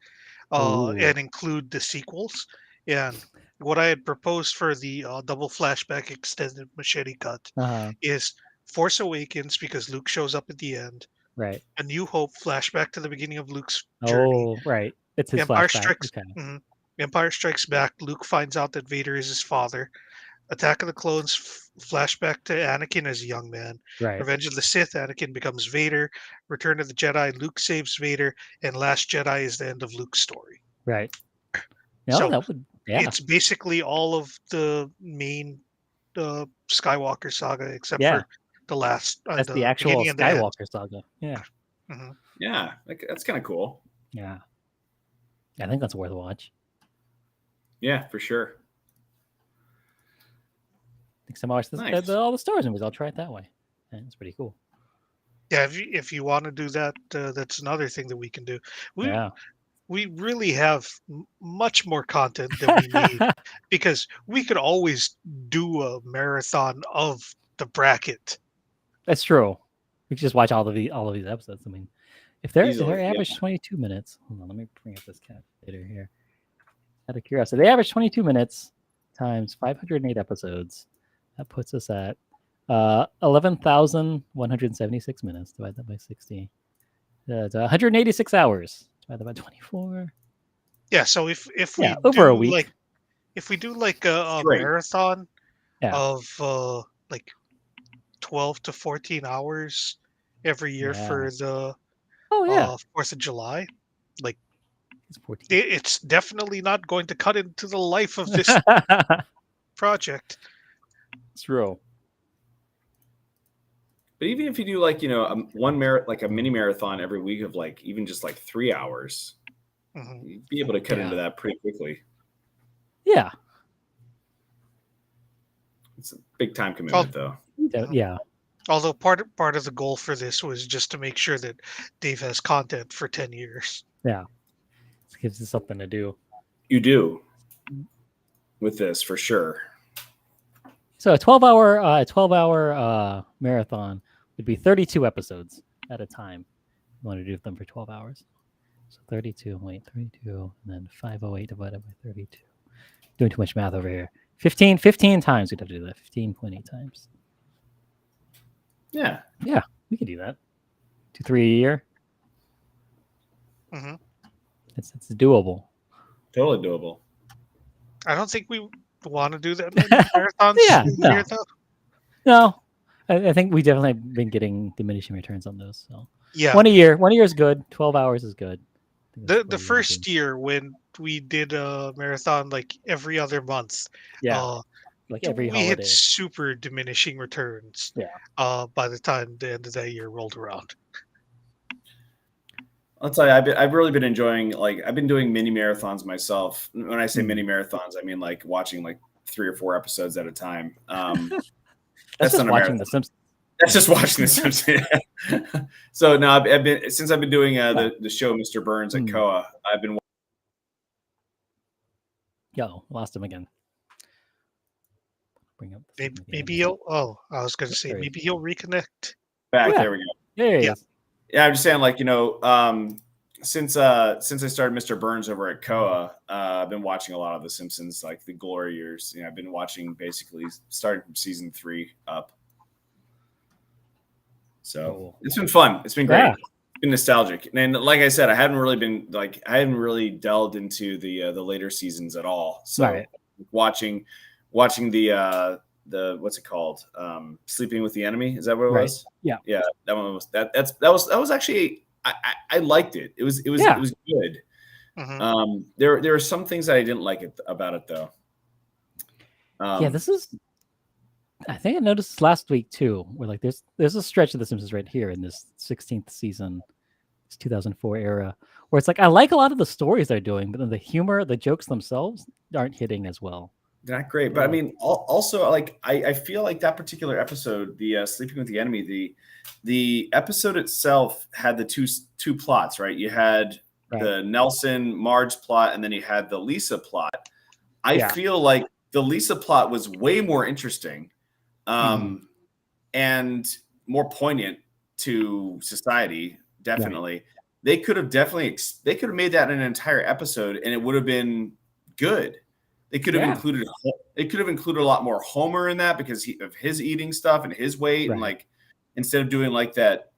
and include the sequels. And what I had proposed for the double flashback extended machete cut is Force Awakens, because Luke shows up at the end. Right. A New Hope flashback to the beginning of Luke's journey. Oh, right. It's his Empire flashback. Strikes. Empire Strikes Back. Luke finds out that Vader is his father. Attack of the Clones flashback to Anakin as a young man. Right. Revenge of the Sith, Anakin becomes Vader. Return of the Jedi, Luke saves Vader, and Last Jedi is the end of Luke's story. Right. No, So that would, it's basically all of the main Skywalker saga except for the last. That's the actual Skywalker saga. Yeah. Yeah, that's kind of cool. Yeah. I think that's worth a watch. Yeah, for sure. Next time I watch all the Star Wars movies, I'll try it that way. And it's pretty cool. Yeah, if you want to do that, that's another thing that we can do. We really have much more content than we need because we could always do a marathon of the bracket. That's true. We could just watch all of these episodes. I mean, if they're average 22 minutes. Hold on, let me bring up this calculator here. Out of curiosity, they average 22 minutes times 508 episodes. That puts us at 11,176 minutes. Divide that by 60. That's 186 hours. Divide that by 24. Yeah. So if we over a week, if we do like a marathon of like 12 to 14 hours every year for the 4th of July, like it's definitely not going to cut into the life of this project. It's true. But even if you do like, like a mini marathon every week of like even just like 3 hours, you'd be able to cut into that pretty quickly. Yeah. It's a big time commitment though. Yeah. Although part of the goal for this was just to make sure that Dave has content for 10 years. Yeah. It gives us something to do. You do. With this, for sure. So a 12-hour marathon would be 32 episodes at a time. You want to do them for 12 hours. So 32, and then 508 divided by 32. Doing too much math over here. 15 times we'd have to do that. 15.8 times. Yeah. Yeah, we could do that. 2-3 a year. It's doable. Totally doable. I don't think we want to do that many marathons. No. I think we definitely have been getting diminishing returns on those. So one a year is good. 12 hours is good. The first year when we did a marathon like every other month, like every we holiday. had super diminishing returns. By the time the end of that year rolled around. I'll tell you, I've really been enjoying, like, I've been doing mini marathons myself. When I say mini marathons, I mean like watching like 3 or 4 episodes at a time. That's just watching The Simpsons. That's just watching The Simpsons. So now I've been doing the show Mr. Burns at Koa. I've been. Lost him again. Bring up. Maybe he'll. Oh, I was going to say maybe he'll reconnect. Back there we go. There he is. Yeah, I'm just saying, like, since I started Mr. Burns over at Koa, I've been watching a lot of The Simpsons, like the glory years. I've been watching basically starting from season 3 up. So It's been fun. It's been great. Yeah. It's been nostalgic. And like I said, I hadn't really delved into the later seasons at all. So watching the what's it called? Sleeping with the Enemy. Is that what it was? Yeah. Yeah. That one was that was actually I liked it. It was good. There are some things that I didn't like about it though. This is. I think I noticed this last week too, where like there's a stretch of The Simpsons right here in this 16th season, this 2004 era, where it's like I like a lot of the stories they're doing, but then the humor, the jokes themselves aren't hitting as well. They're not great, but I mean, also like I feel like that particular episode, the Sleeping with the Enemy, the episode itself had the two plots, right? You had the Nelson Marge plot, and then you had the Lisa plot. I feel like the Lisa plot was way more interesting. And more poignant to society. Definitely, they could have made that an entire episode, and it would have been good. They could have included a lot more Homer in that because of his eating stuff and his weight, and like instead of doing like that,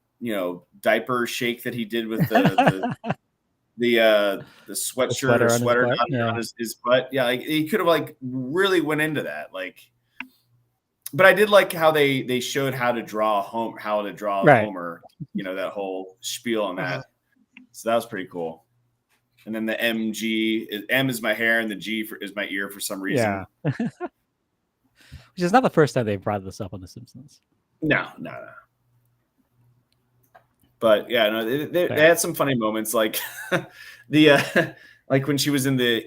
diaper shake that he did with the sweater on his butt. Yeah, like he could have like really went into that, like. But I did like how they showed how to draw Homer, that whole spiel on that. So that was pretty cool. And then the M is my hair and the G is my ear for some reason. Yeah. Which is not the first time they brought this up on The Simpsons. No. But yeah, no, they had some funny moments, like like when she was in the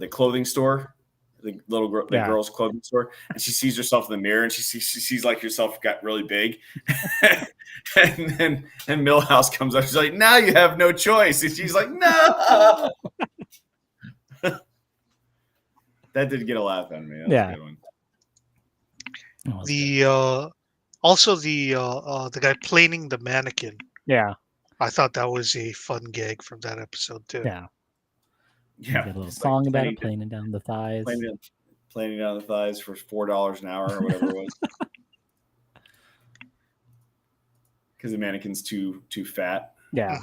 clothing store. The little girl, girl's clothing store, and she sees herself in the mirror, and she sees like herself got really big, and Milhouse comes up. She's like, "Now you have no choice," and she's like, "No." That did get a laugh out of me. That was a good one. Also the guy planing the mannequin. Yeah, I thought that was a fun gag from that episode too. Yeah, a little song like about it, planing down the thighs. Planing down the thighs for $4 an hour or whatever it was. Because the mannequin's too fat. Yeah.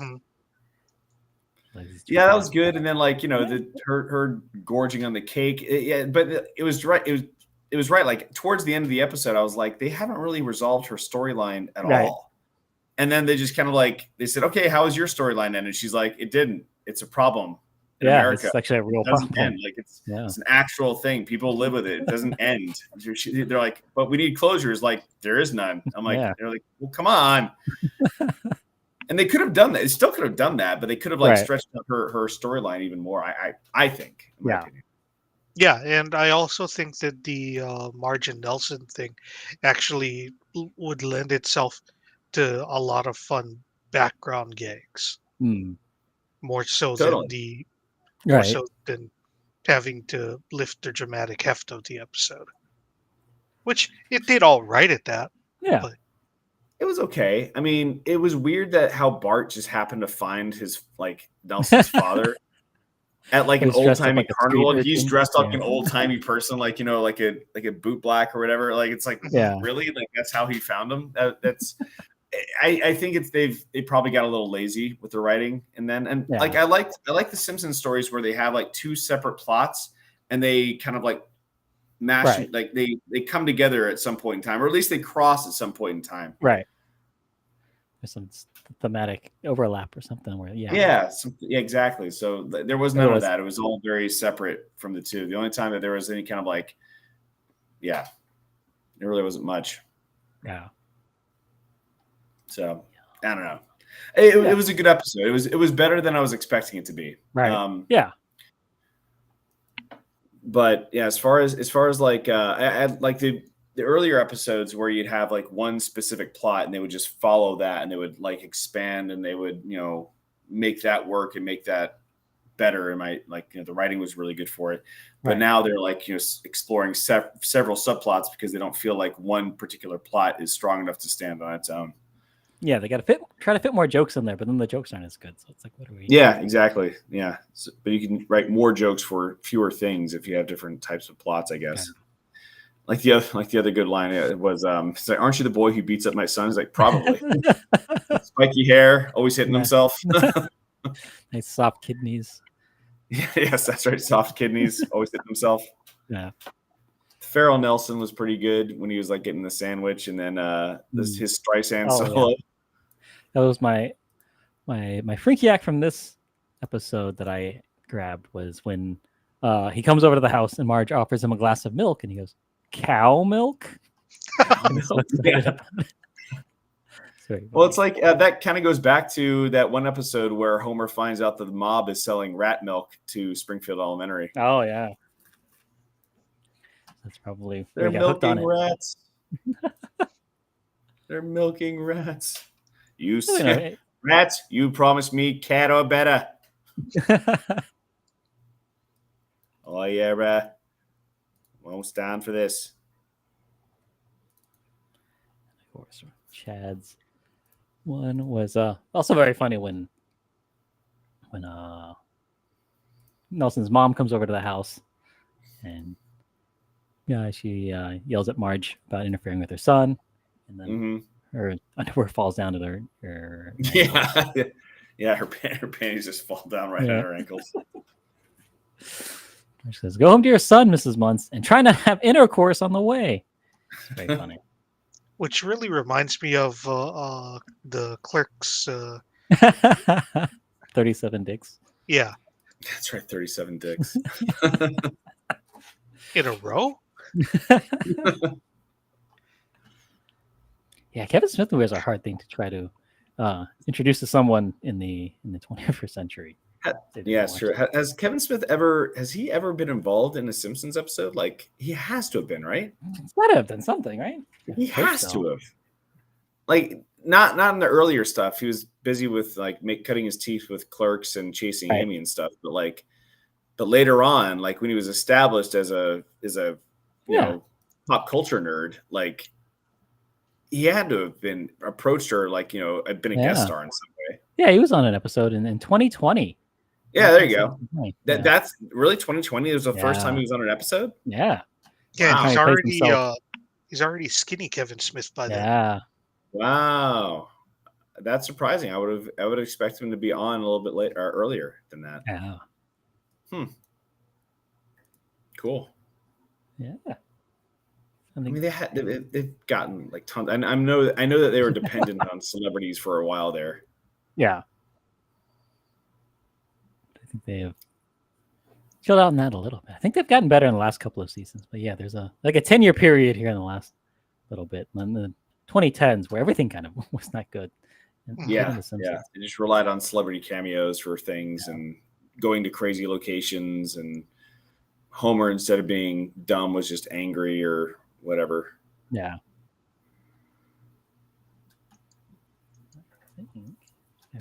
Yeah, that was good. And then like, her gorging on the cake. But it was right. It was right. Like towards the end of the episode, I was like, they haven't really resolved her storyline at all. And then they just kind of like, they said, okay, how is your storyline end? And she's like, it didn't. It's a problem. America. It's actually a real problem. End. Like it's an actual thing. People live with it. It doesn't end. They're like, but we need closures. Like there is none. I'm like, they're like, well, come on. And they could have done that. They still could have done that, but they could have like stretched out her storyline even more. I think. In my opinion. Yeah, and I also think that the Marge and Nelson thing actually would lend itself to a lot of fun background gags. More so than more so than having to lift the dramatic heft of the episode, which it did all right at that. Yeah, but it was okay. I mean, it was weird that how Bart just happened to find his like Nelson's father at like an old timey carnival. He's dressed up like an old timey person, like like a boot black or whatever. Like it's like really like that's how he found him. That's. I think they probably got a little lazy with the writing, like I like the Simpsons stories where they have like two separate plots and they kind of like mash like they come together at some point in time, or at least they cross at some point in time. Right. There's some thematic overlap or something where exactly. So there was none of that. It was all very separate from the two. The only time that there was any kind of like, there really wasn't much. Yeah. So I don't know. It was a good episode. It was better than I was expecting it to be. Right. But yeah, as far as like I like the earlier episodes where you'd have like one specific plot and they would just follow that and they would like expand and they would make that work and make that better. And the writing was really good for it. But now they're like exploring several subplots because they don't feel like one particular plot is strong enough to stand on its own. Yeah, they got to try to fit more jokes in there, but then the jokes aren't as good. So it's like, what are we? Yeah, exactly. Yeah, but you can write more jokes for fewer things if you have different types of plots, I guess. Yeah. Like the other good line was, it's like, "Aren't you the boy who beats up my son?" He's like, "Probably." Spiky hair, always hitting himself. Nice soft kidneys. Yes, that's right. Soft kidneys, always hitting himself. Yeah. Farrell Nelson was pretty good when he was like getting the sandwich, and then his Streisand solo. Yeah. That was my my freaky act from this episode that I grabbed was when he comes over to the house and Marge offers him a glass of milk and he goes, "Cow milk?" And he's so excited about it. Well, it's like that kind of goes back to that one episode where Homer finds out that the mob is selling rat milk to Springfield Elementary. Oh yeah, that's probably they're milking rats. They're milking rats. You said, rats, you promised me cat or better. Oh yeah, won't stand for this. Of course, Chad's one was also very funny when Nelson's mom comes over to the house and she yells at Marge about interfering with her son, and then her underwear falls down to her her panties just fall down right at her ankles. She says, "Go home to your son, Mrs. Muntz, and try not to have intercourse on the way." It's very funny. Which really reminds me of the Clerks. 37 dicks. Yeah. That's right, 37 dicks. In a row? Yeah, Kevin Smith movies are a hard thing to try to introduce to someone in the 21st century. Yeah, it's true. Has Kevin Smith ever been involved in a Simpsons episode? Like, he has to have been, right? He's got to have done something, right? He has to have. Like, not in the earlier stuff. He was busy with like cutting his teeth with Clerks and Chasing Amy and stuff. But later on, like when he was established as a you know, pop culture nerd, like he had to have been approached or like, you know, had been a guest star in some way. Yeah, he was on an episode in 2020. Yeah, there you go. That's really 2020. It was the first time he was on an episode. Yeah. Yeah, he's already skinny Kevin Smith by then. Yeah. Wow. That's surprising. I would expect him to be on a little bit later or earlier than that. Yeah. Cool. Yeah. I mean, they've gotten like tons. And I know that they were dependent on celebrities for a while there. Yeah. I think they have chilled out in that a little bit. I think they've gotten better in the last couple of seasons. But yeah, there's a 10-year period here in the last little bit. And the 2010s where everything kind of was not good. Yeah. They just relied on celebrity cameos for things and going to crazy locations, and Homer, instead of being dumb, was just angry or whatever. Yeah.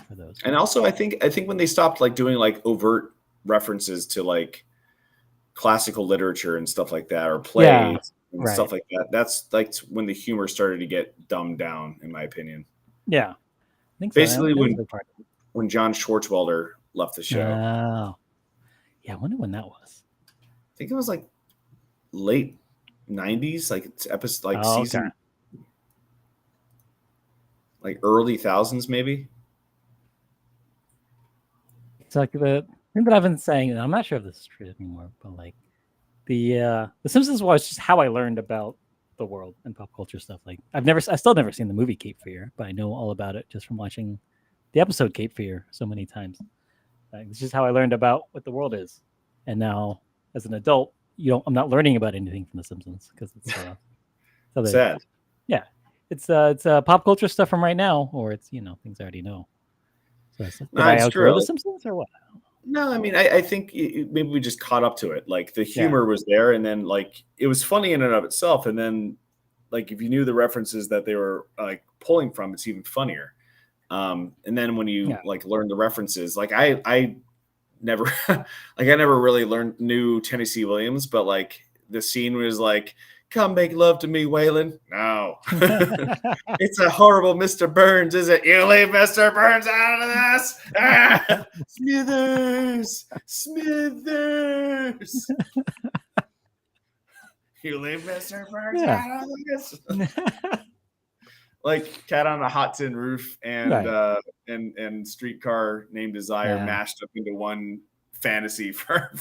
For those. And also I think when they stopped like doing like overt references to like classical literature and stuff like that, or plays and stuff like that, that's like when the humor started to get dumbed down, in my opinion. Yeah. I think basically when John Swartzwelder left the show. Oh. Yeah, I wonder when that was. I think it was like late 90s, like it's episode, like season, like early thousands, maybe. It's like the thing that I've been saying, and I'm not sure if this is true anymore, but like the Simpsons was just how I learned about the world and pop culture stuff. Like I still never seen the movie Cape Fear, but I know all about it just from watching the episode Cape Fear so many times. Like, it's just how I learned about what the world is. And now, as an adult, I'm not learning about anything from The Simpsons because it's sad. Yeah, it's pop culture stuff from right now, or it's things I already know. So did I outgrow The Simpsons or what? No, I mean, I think maybe we just caught up to it. Like the humor was there, and then like it was funny in and of itself, and then like if you knew the references that they were like pulling from, it's even funnier. And then when you like learn the references, like I never really knew Tennessee Williams, but like the scene was like, "Come make love to me, Waylon." No, it's a horrible Mr. Burns, is it? You leave Mr. Burns out of this. Ah! Smithers. You leave Mr. Burns out of this. Like Cat on a Hot Tin Roof and Streetcar Named Desire mashed up into one fantasy for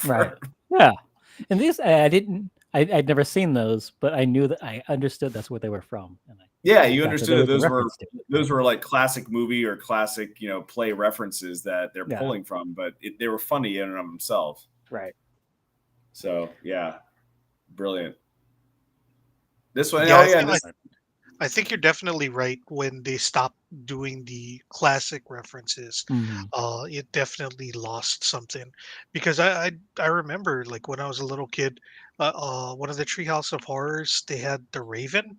Yeah. And these I'd never seen those, but I knew that I understood that's where they were from, and Yeah, you understood that those were like classic movie or classic, play references that they're pulling from, but they were funny in and of themselves. Right. So yeah, brilliant. This one, I think you're definitely right. When they stopped doing the classic references, it definitely lost something. Because I remember, like, when I was a little kid, one of the Treehouse of Horrors, they had the Raven.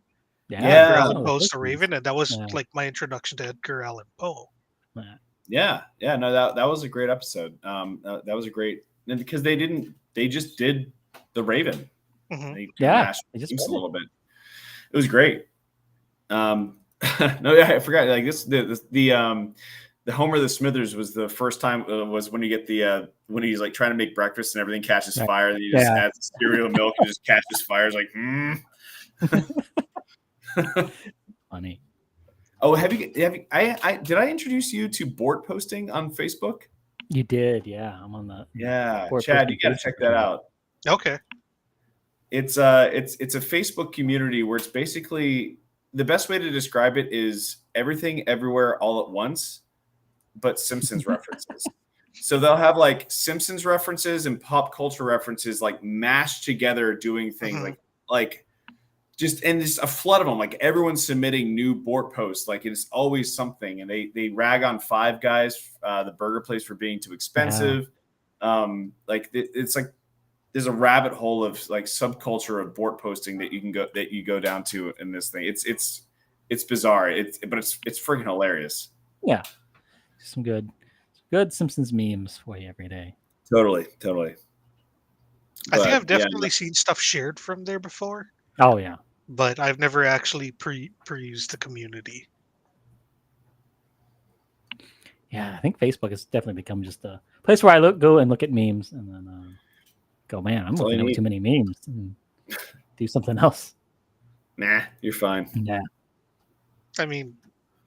Edgar Allan Poe's The Raven, and that was like my introduction to Edgar Allan Poe. Yeah, no, that was a great episode. That was a great, because they just did the Raven. They mashed just a little bit. It was great. No, I forgot. Like the Homer the Smithers was the first time, was when you get when he's like trying to make breakfast and everything catches fire, and he just adds cereal and milk and just catches fire. It's like, funny. Oh, did I introduce you to Bort posting on Facebook? You did, yeah. I'm on that. Yeah, Chad, you got to check that out. Okay. It's a Facebook community where it's basically, the best way to describe it is everything everywhere all at once, but Simpsons references. So they'll have like Simpsons references and pop culture references like mashed together, doing things like just a flood of them. Like everyone's submitting new Bort posts. Like it's always something, and they rag on Five Guys, the burger place, for being too expensive. Like it's like there's a rabbit hole of like subculture of Bort posting that you go down to in this thing. It's bizarre. But it's freaking hilarious. Yeah, some good Simpsons memes for you every day. Totally. I think I've definitely seen stuff shared from there before. Oh yeah, but I've never actually perused the community. Yeah, I think Facebook has definitely become just a place where I go and look at memes and then go, man, I'm looking at too many memes, and do something else. Nah, you're fine. Yeah. I mean,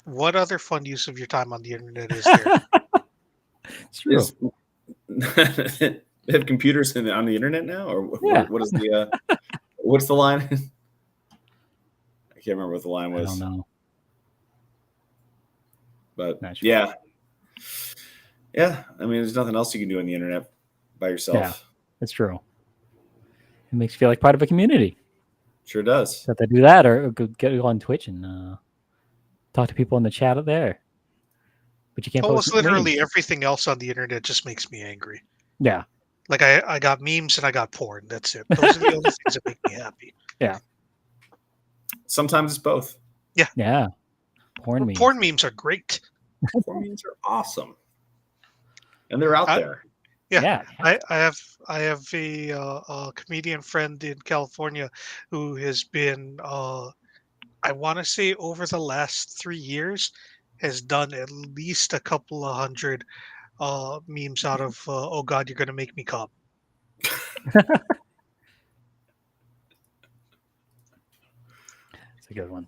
what other fun use of your time on the internet is there? It's true. They have computers on the internet now, or what is the what's the line? I can't remember what the line was. I don't know. But yeah. I mean, there's nothing else you can do on the internet by yourself. Yeah, it's true. It makes you feel like part of a community. Sure does. So if they do that, or go on Twitch and talk to people in the chat up there. But you can't. Almost literally everything else on the internet just makes me angry. Yeah. Like I got memes and I got porn. That's it. Those are the only things that make me happy. Yeah. Sometimes it's both. Yeah. Yeah. Porn memes are great. Porn memes are awesome. And they're out there. Yeah. I have a comedian friend in California who has been I want to say over the last 3 years has done at least a couple of hundred memes out of oh God, you're gonna make me come. It's a good one.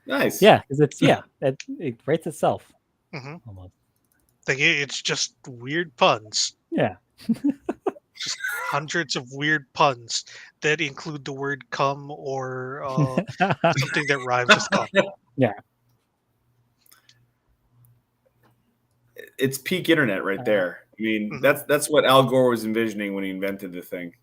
Nice. Yeah, because it writes itself. Almost. Like it's just weird puns. Yeah. Just hundreds of weird puns that include the word "come" or something that rhymes with "come." Yeah. It's peak internet right there. I mean, that's what Al Gore was envisioning when he invented the thing.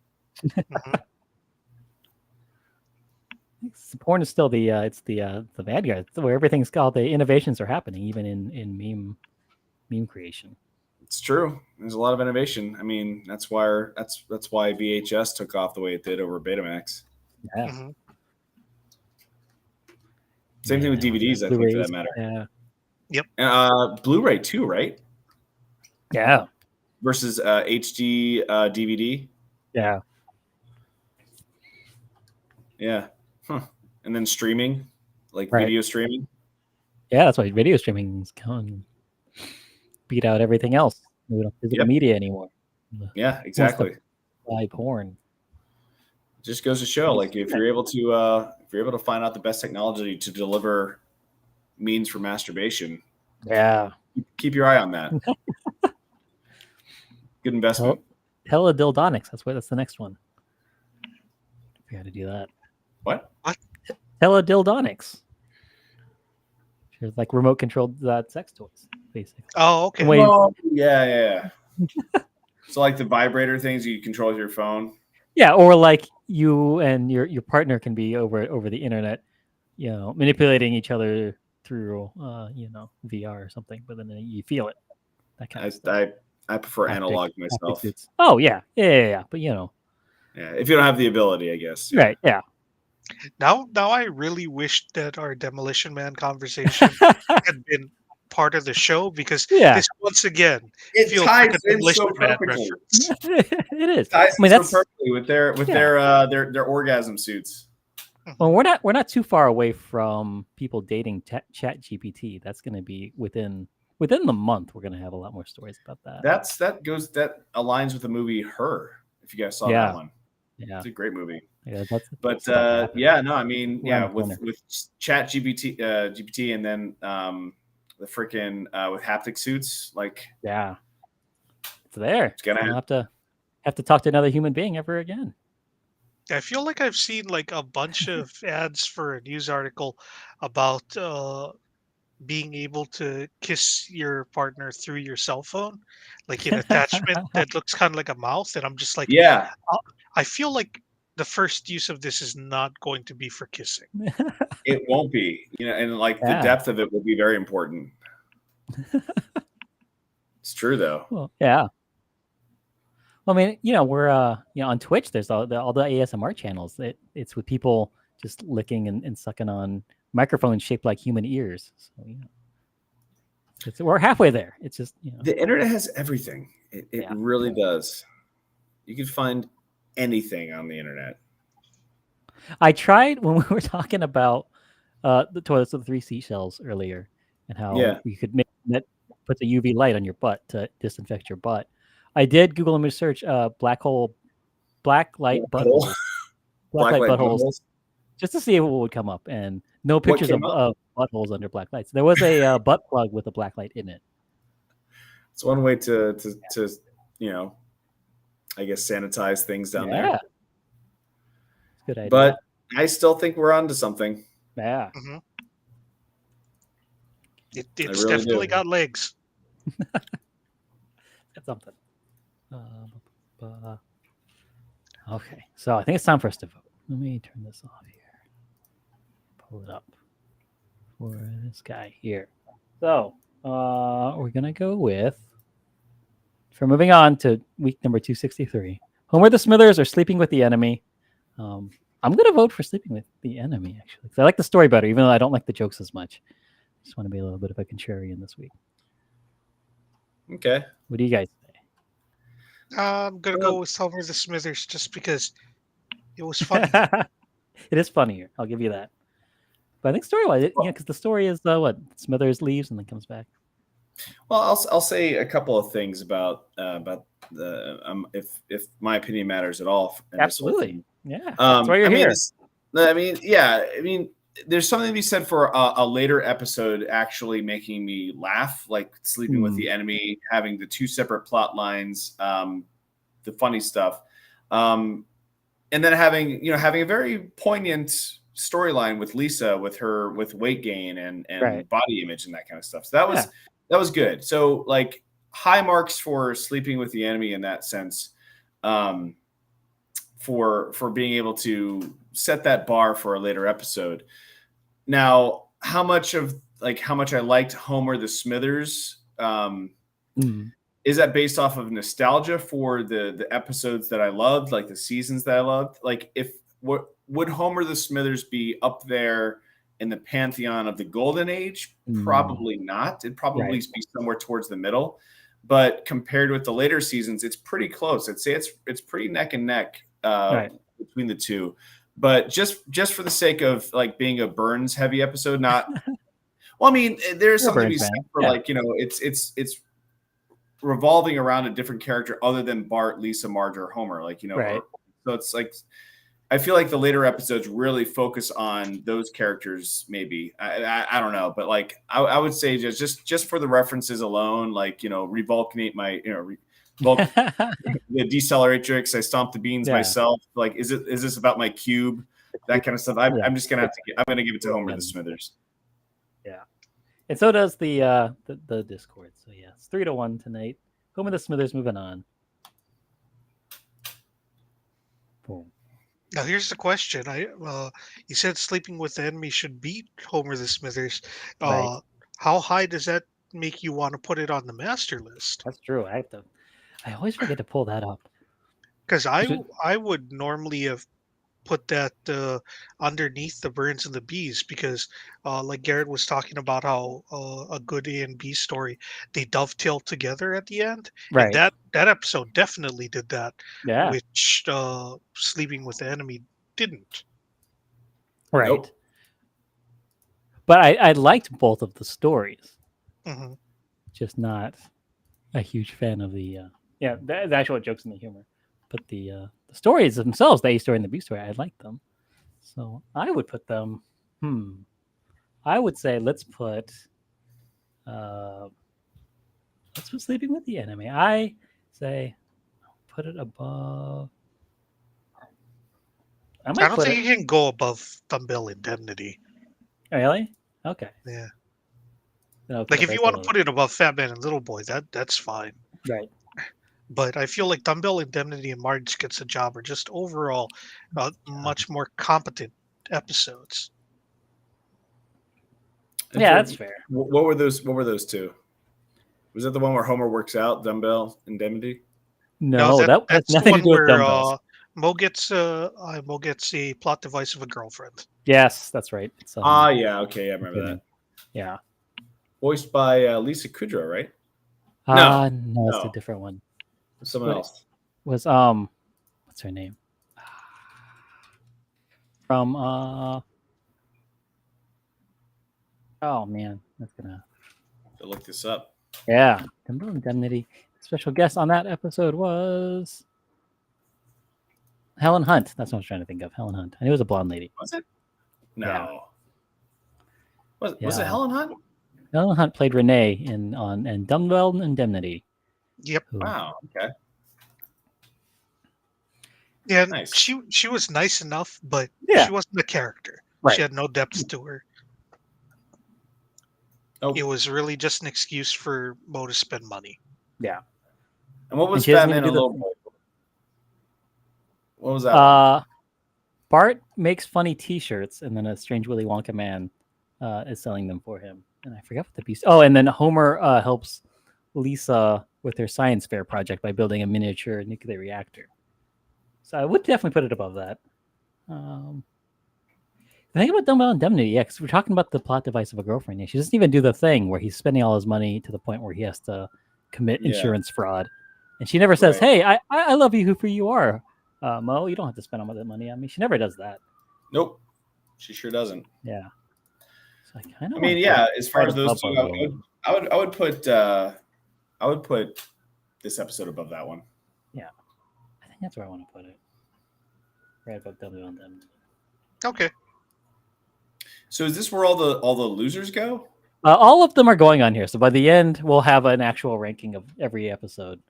Porn is still the bad guy. It's where everything's called. The innovations are happening, even in meme creation. It's true. There's a lot of innovation. I mean, that's why VHS took off the way it did over Betamax. Yeah. Same thing with DVDs, I think, for that matter. Yeah. Yep. Blu-ray too, right? Yeah. Versus HD DVD. Yeah. Yeah. Huh. And then streaming, like video streaming. Yeah, that's why video streaming is going beat out everything else. We don't physical media anymore. Yeah, exactly. Buy porn. Just goes to show, like, if you're able to find out the best technology to deliver means for masturbation, keep your eye on that. Good investment. Teledildonics. That's the next one. We had to do that. What? Teledildonics. There's like remote controlled sex toys, basically. Oh, okay. Oh, yeah. So like the vibrator things you control with your phone. Yeah, or like you and your partner can be over the internet, manipulating each other through VR or something, but then you feel it. That kind of stuff. I prefer analog myself. Oh yeah. But yeah, if you don't have the ability, I guess. Yeah. Right. Yeah. Now I really wish that our Demolition Man conversation had been part of the show, because this once again feels like a Demolition Man reference. It is. That's perfectly with their orgasm suits. Well, we're not too far away from people dating Chat GPT. That's going to be within the month. We're going to have a lot more stories about that. That aligns with the movie Her. If you guys saw that one, it's a great movie. Yeah, with Chat GPT, and then the freaking with haptic suits, like it's there. It's gonna have to talk to another human being ever again. I feel like I've seen like a bunch of ads for a news article about being able to kiss your partner through your cell phone, like an attachment that looks kind of like a mouth, and I'm just like, I feel like the first use of this is not going to be for kissing. It won't be, and like the depth of it will be very important. It's true though. Well, yeah. Well, I mean, we're on Twitch. There's all the ASMR channels. It's with people just licking and sucking on microphones shaped like human ears. So we're halfway there. It's just the internet has everything. It really does. You can find anything on the internet. I tried when we were talking about the toilets with the 3 seashells earlier, and how you could make that put the UV light on your butt to disinfect your butt. I did Google image search black light buttholes, black light buttholes, just to see what would come up, and no pictures of buttholes under black lights. There was a butt plug with a black light in it. It's one way to I guess sanitize things down there. Good idea. But I still think we're onto something. Yeah. Mm-hmm. It's really definitely got legs. Got something. Okay, so I think it's time for us to vote. Let me turn this off here. Pull it up for this guy here. So we're gonna go with, for moving on to week number 263. Homer the Smithers or Sleeping with the Enemy. I'm gonna vote for Sleeping with the Enemy, actually, because I like the story better, even though I don't like the jokes as much. Just want to be a little bit of a contrarian this week. Okay. What do you guys say? I'm gonna go with Homer the Smithers just because it was funny. It is funnier. I'll give you that. But I think story-wise, because the story is Smithers leaves and then comes back. Well, I'll say a couple of things about the if my opinion matters at all. Absolutely. Yeah. That's why you're here. There's something to be said for a later episode actually making me laugh, like Sleeping with the Enemy, having the 2 separate plot lines, the funny stuff, and then having a very poignant storyline with Lisa with weight gain and body image and that kind of stuff. So that was good. So like high marks for Sleeping with the Enemy in that sense, for being able to set that bar for a later episode. Now, how much I liked Homer the Smithers, is that based off of nostalgia for the episodes that I loved, like the seasons that I loved? Like, would Homer the Smithers be up there in the pantheon of the golden age? Probably not. It'd probably be somewhere towards the middle. But compared with the later seasons, it's pretty close. I'd say it's pretty neck and neck between the two. But just for the sake of like being a Burns heavy episode, not well, I mean, there's something to be said for it's revolving around a different character other than Bart, Lisa, Marge, or Homer. So it's like I feel like the later episodes really focus on those characters. Maybe I don't know, but like I would say just for the references alone, like revulcanate my the deceleratrix. I stomped the beans myself. Like, is this about my cube? That kind of stuff. I'm just gonna I'm gonna give it to Homer the Smithers. Yeah, And so does the Discord. So yeah, it's 3-1 tonight. Home of the Smithers moving on. Boom. Now here's the question. You said Sleeping with the Enemy should beat Homer the Smithers. Right. How high does that make you want to put it on the master list? That's true. I always forget to pull that up. Because I would normally have put that underneath the Birds and the Bees because, like Garrett was talking about how a good A and B story, they dovetail together at the end, and Right. that episode definitely did that, Yeah. which Sleeping with the Enemy didn't. Right. Nope. But I liked both of the stories. Hmm. Just not a huge fan of the actual jokes and the humor. But the stories themselves, the A story and the B story, I like them. So I would put them. I would say let's put Sleeping with the Enemy. I say put it above. I don't think you can go above Dumbbell Indemnity. Really? Okay. Yeah. Okay, like if you want to put it above Fat Man and Little Boy, that's fine. Right. But I feel like Dumbbell Indemnity and Marge Gets a Job are just overall much more competent episodes. Yeah, that's fair. What were those two? Was that the one where Homer works out, Dumbbell Indemnity? No, that's nothing to do with dumbbells. Mo gets a plot device of a girlfriend. Yes, that's right. Yeah, okay, I remember that. Yeah. Voiced by Lisa Kudrow, right? No, it's a different one. Someone else. Was what's her name? From oh man, that's gonna To look this up. Yeah, Dumbbell Indemnity. Special guest on that episode was Helen Hunt. That's what I was trying to think of. Helen Hunt. I knew it was a blonde lady. Was it? No. Yeah. Was it Helen Hunt? Helen Hunt played Renee in Dumbbell Indemnity. Yep. Wow. Okay. Yeah, nice. She was nice enough, but she wasn't a character. Right. She had no depth to her. It was really just an excuse for Mo to spend money. Yeah. And what was Fat Man and Little Boy? What was that? Bart makes funny T-shirts, and then a strange Willy Wonka man is selling them for him. And I forgot what the beast. Oh, and then Homer helps Lisa with her science fair project by building a miniature nuclear reactor. So I would definitely put it above that. The thing about Dumbbell Indemnity, because we're talking about the plot device of a girlfriend. She doesn't even do the thing where he's spending all his money to the point where he has to commit insurance fraud. And she never says, hey, I love you for who you are. Mo, you don't have to spend all that money on me. She never does that. Nope. She sure doesn't. Yeah. So I mean, yeah, as far as those two, I would put this episode above that one. Yeah. I think that's where I want to put it. Right above Dumbbell Indemnity. Okay. So is this where all the losers go? All of them are going on here. So by the end, we'll have an actual ranking of every episode,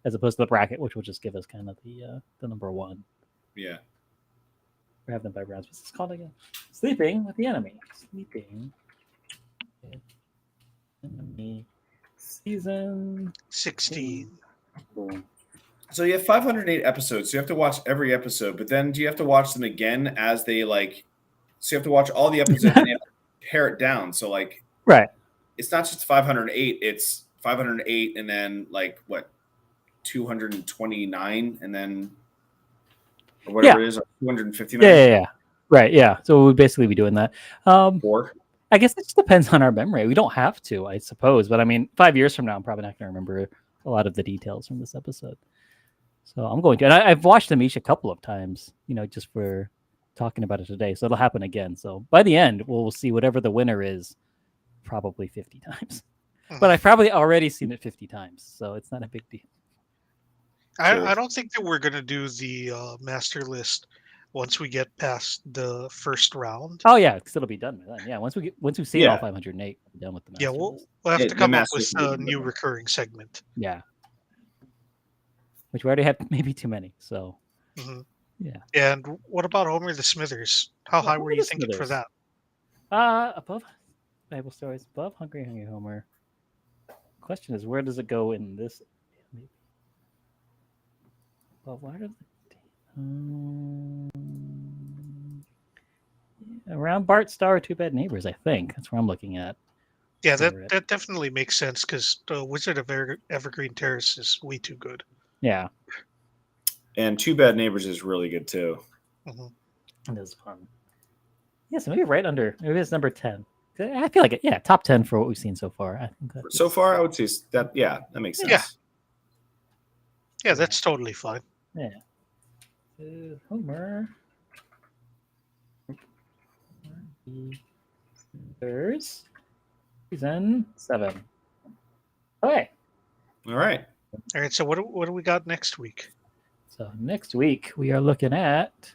as opposed to the bracket, which will just give us kind of the number one. Yeah. We have them by rounds. What's this called again? Sleeping with the Enemy. Sleeping with Enemy. Season 16. Boom. So you have 508 episodes. So you have to watch every episode, but then do you have to watch them again as they like? So you have to watch all the episodes and you have to pare it down. So like, right. It's not just 508. It's 508 and then like what, 229 and then or whatever it is, 259. Yeah. Right. Yeah. So we'd basically be doing that. 4. I guess it just depends on our memory. We don't have to, I suppose. But I mean, 5 years from now, I'm probably not going to remember a lot of the details from this episode. So I'm going to. And I've watched them each a couple of times, just for talking about it today. So it'll happen again. So by the end, we'll see whatever the winner is probably 50 times. But I've probably already seen it 50 times. So it's not a big deal. I don't think that we're going to do the master list once we get past the first round. Oh yeah, because it'll be done by then. Yeah, once we see all 508, we'll be done with the master list. We'll have to come up with a new recurring segment. Yeah. Which we already have maybe too many. So yeah. And what about Homer the Smithers? How high were you thinking for that? Above. Bible stories above Hungry Homer. Question is, where does it go in this? Well, why does it? Around Bart Star, Two Bad Neighbors, I think. That's where I'm looking at. Yeah, that definitely makes sense because the Wizard of Evergreen Terrace is way too good. Yeah. And Two Bad Neighbors is really good too. It is fun. Yeah, so maybe right under, maybe it's number 10. I feel like it, yeah, top 10 for what we've seen so far. I think so far, I would say that, yeah, that makes sense. Yeah, that's totally fine. Yeah. Homer. There's season 7. Okay. All right. All right. So what do we got next week? So next week we are looking at.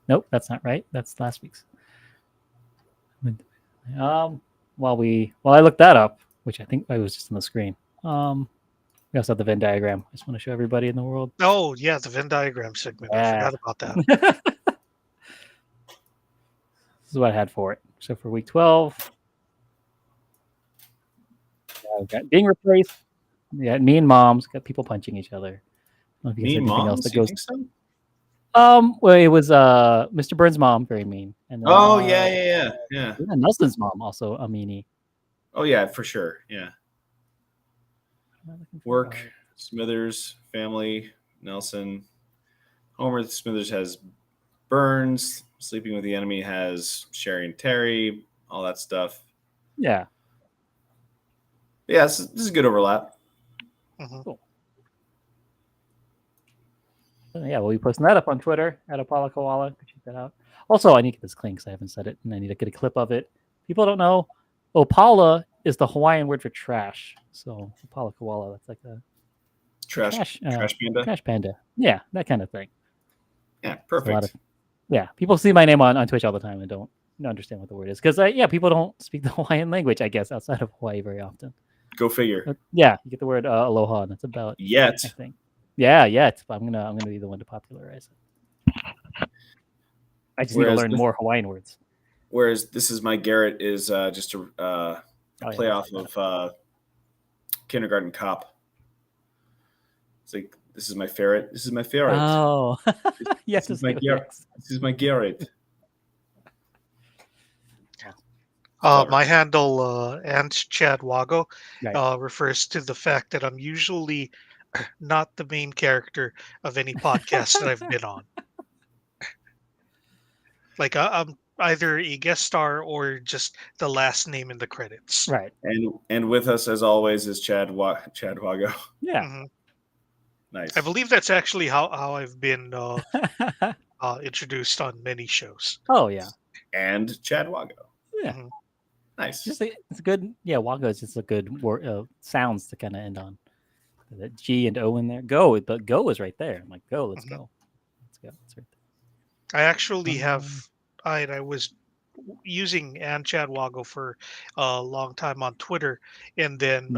Nope, that's not right. That's last week's. While I looked that up, which I think I was just on the screen. We also have the Venn diagram. I just want to show everybody in the world. Oh yeah, the Venn diagram segment. Yeah. I forgot about that. This is what I had for it. So for week 12, we got being replaced. We got mean moms. Got people punching each other. I don't know if you guys have anything else that goes. So? Well, it was Mr. Burns' mom, very mean. And then, yeah. Nelson's mom, also a meanie. Oh yeah, for sure. Yeah. Work, Smithers, family, Nelson. Homer Smithers has Burns. Sleeping with the Enemy has Sherry and Terry. All that stuff. Yeah. Yeah, this is a good overlap. Cool. Yeah, we'll be posting that up on Twitter at Apollo Koala. Check that out. Also, I need to get this clean because I haven't said it, and I need to get a clip of it. People don't know. Opala is the Hawaiian word for trash. So Apollo Koala, that's like a trash panda. Trash panda. Yeah, that kind of thing. Yeah, perfect. People see my name on Twitch all the time and don't understand what the word is because people don't speak the Hawaiian language, I guess, outside of Hawaii very often. Go figure. But, you get the word aloha, and that's about yet. I think. Yeah, yet. But I'm gonna be the one to popularize it. I just need to learn more Hawaiian words. Whereas This Is My Garrett is just a play off of Kindergarten Cop. It's like, this is my ferret. This is my ferret. Oh, yes. This is my Garrett. This is my Garrett. My handle, and Chad Wago, refers to the fact that I'm usually not the main character of any podcast that I've been on. Like I'm either a guest star or just the last name in the credits. Right. And with us as always is Chad Wago. Yeah. Nice. I believe that's actually how I've been introduced on many shows. Oh yeah. And Chad Wago. Yeah. Nice. It's good. Yeah, Wago is just a good word, sounds to kind of end on. That G and O in there. Go, but go is right there. I'm like, go, let's go. Let's go. It's right there. I actually have. I was using and Chad Wago for a long time on Twitter, and then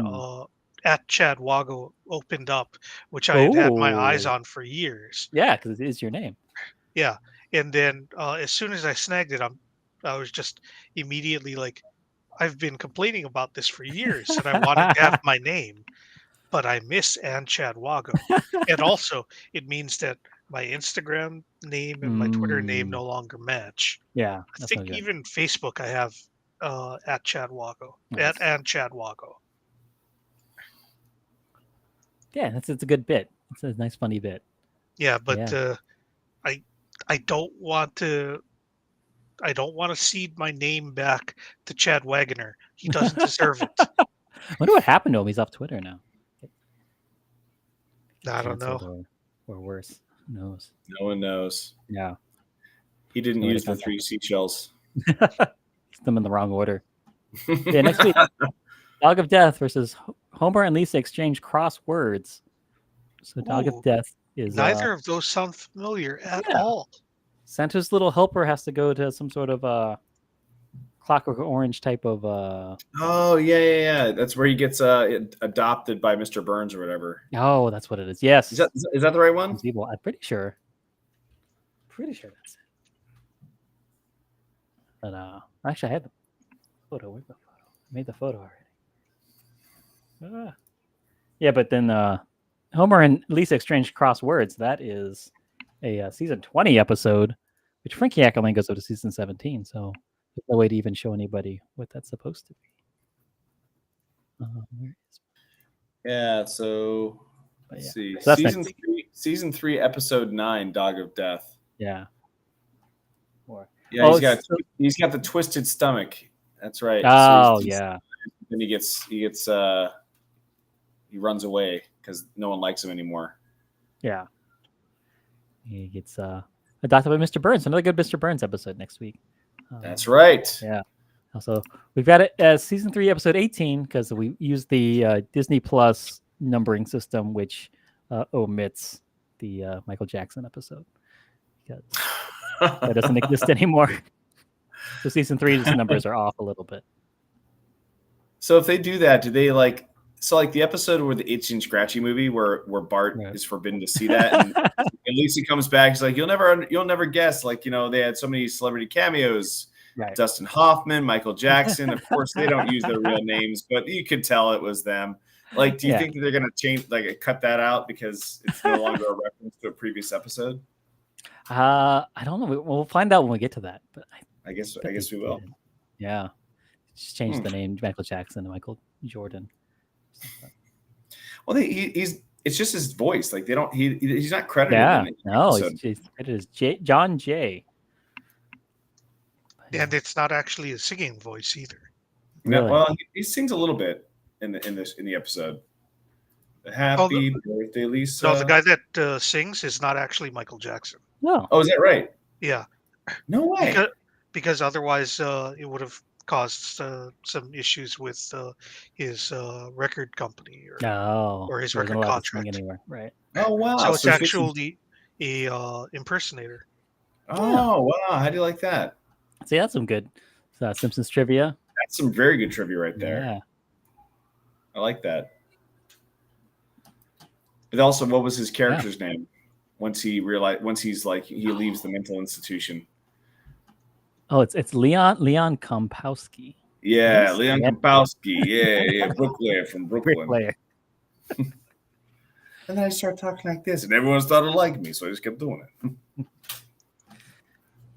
at Chad Wago opened up, which I had my eyes on for years. Yeah, because it is your name. Yeah, and then as soon as I snagged it, I was just immediately like, I've been complaining about this for years, and I wanted to have my name, but I miss and Chad Wago, and also it means that my Instagram name and my Twitter name no longer match. Yeah, I think even Facebook I have at Chad Wago, and Chad Wago. Yeah, it's a good bit. It's a nice, funny bit. Yeah, but I don't want to. I don't want to cede my name back to Chad Wagoner. He doesn't deserve it. I wonder what happened to him. He's off Twitter now. I don't know. Or worse. Who knows? No one knows. Yeah. He didn't use the 3 seashells. Used them in the wrong order. Yeah, next week, Dog of Death versus Homer and Lisa exchange crosswords. So Dog of Death is... Neither of those sound familiar at all. Santa's little helper has to go to some sort of Clockwork Orange type of... Oh, yeah. That's where he gets adopted by Mr. Burns or whatever. Oh, that's what it is. Yes. Is that the right one? I'm pretty sure. That's it. But actually, I had the photo. Where's the photo? I made the photo already. Yeah, but then Homer and Lisa exchange cross words. That is a season 20 episode, which Frankie Ackerman goes up to season 17. So there's no way to even show anybody what that's supposed to be. Yeah. So let's see. So season 3, episode 9, Dog of Death. Yeah. More. Yeah, he's got the twisted stomach. That's right. Oh, so yeah. Then he runs away because no one likes him anymore. Yeah. He gets adopted by Mr. Burns. Another good Mr. Burns episode next week. That's right. Yeah. Also, we've got it as season 3, episode 18, because we use the Disney Plus numbering system, which omits the Michael Jackson episode. Because that doesn't exist anymore. So season 3's numbers are off a little bit. So if they do that, do they like the episode where the Itchy and Scratchy movie where Bart is forbidden to see that, and Lisa comes back, he's like, you'll never guess, like, they had so many celebrity cameos, right. Dustin Hoffman, Michael Jackson. Of course, they don't use their real names, but you could tell it was them. Like, do you think that they're gonna change, like, cut that out because it's no longer a reference to a previous episode? I don't know. We'll find out when we get to that. But I guess we will. Yeah, just change the name Michael Jackson to Michael Jordan. Well, it's just his voice. Like he's not credited. Yeah, no, it is John Jay. And it's not actually a singing voice either. No, really? Well, he sings a little bit in the episode. Happy birthday, Lisa. No, the guy that sings is not actually Michael Jackson. No. Oh, is that right? Yeah. No way. Because otherwise, it would have caused some issues with his record company or his record contract. Anywhere. Right. Oh wow! So it's actually a impersonator. Oh wow! How do you like that? See, that's some good Simpsons trivia. That's some very good trivia right there. Yeah. I like that. But also, what was his character's name? Once he leaves the mental institution. Oh, it's Leon Kompowski. Yeah, yes. Leon Kompowski. Yeah, bricklayer from Brooklyn. Bricklayer. And then I started talking like this, and everyone started liking me, so I just kept doing it.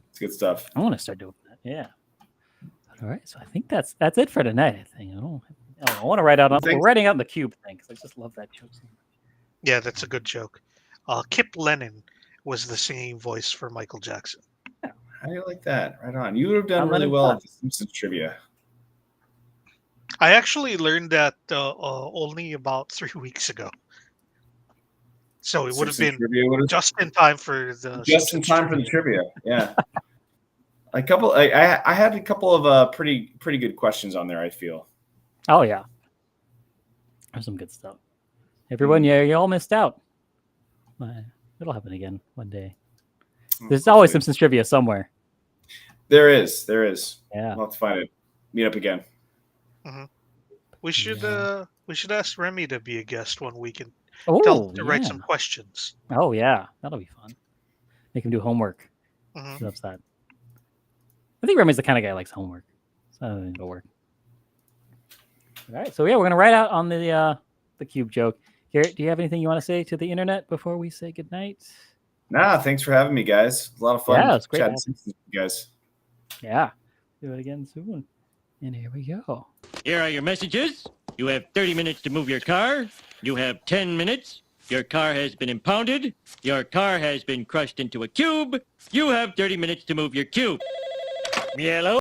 It's good stuff. I want to start doing that. Yeah. All right, so I think that's it for tonight. I think I want to write out. We're writing out the cube thing because I just love that joke so much. Yeah, that's a good joke. Kip Lennon was the singing voice for Michael Jackson. Yeah. How do you like that? Right on. You would have done really well at the Simpsons trivia. I actually learned that only about 3 weeks ago. So it would have been just in time for the trivia. Yeah. I had a couple of pretty good questions on there, I feel. Oh yeah. There's some good stuff. Everyone, you all missed out. It'll happen again one day. There's always Simpsons trivia somewhere. There is. Yeah. We'll have to find it. Meet up again. Mm-hmm. We should ask Remy to be a guest one week and write some questions. Oh yeah, that'll be fun. Make him do homework. Mm-hmm. Loves that. I think Remy's the kind of guy who likes homework, so it'll work. All right, so yeah, we're gonna write out on the cube joke. Garrett, do you have anything you want to say to the internet before we say goodnight? Nah, thanks for having me, guys. A lot of fun. Yeah, it's great. With you guys. Yeah, do it again soon. And here we go. Here are your messages. You have 30 minutes to move your car. You have 10 minutes. Your car has been impounded. Your car has been crushed into a cube. You have 30 minutes to move your cube. Yellow.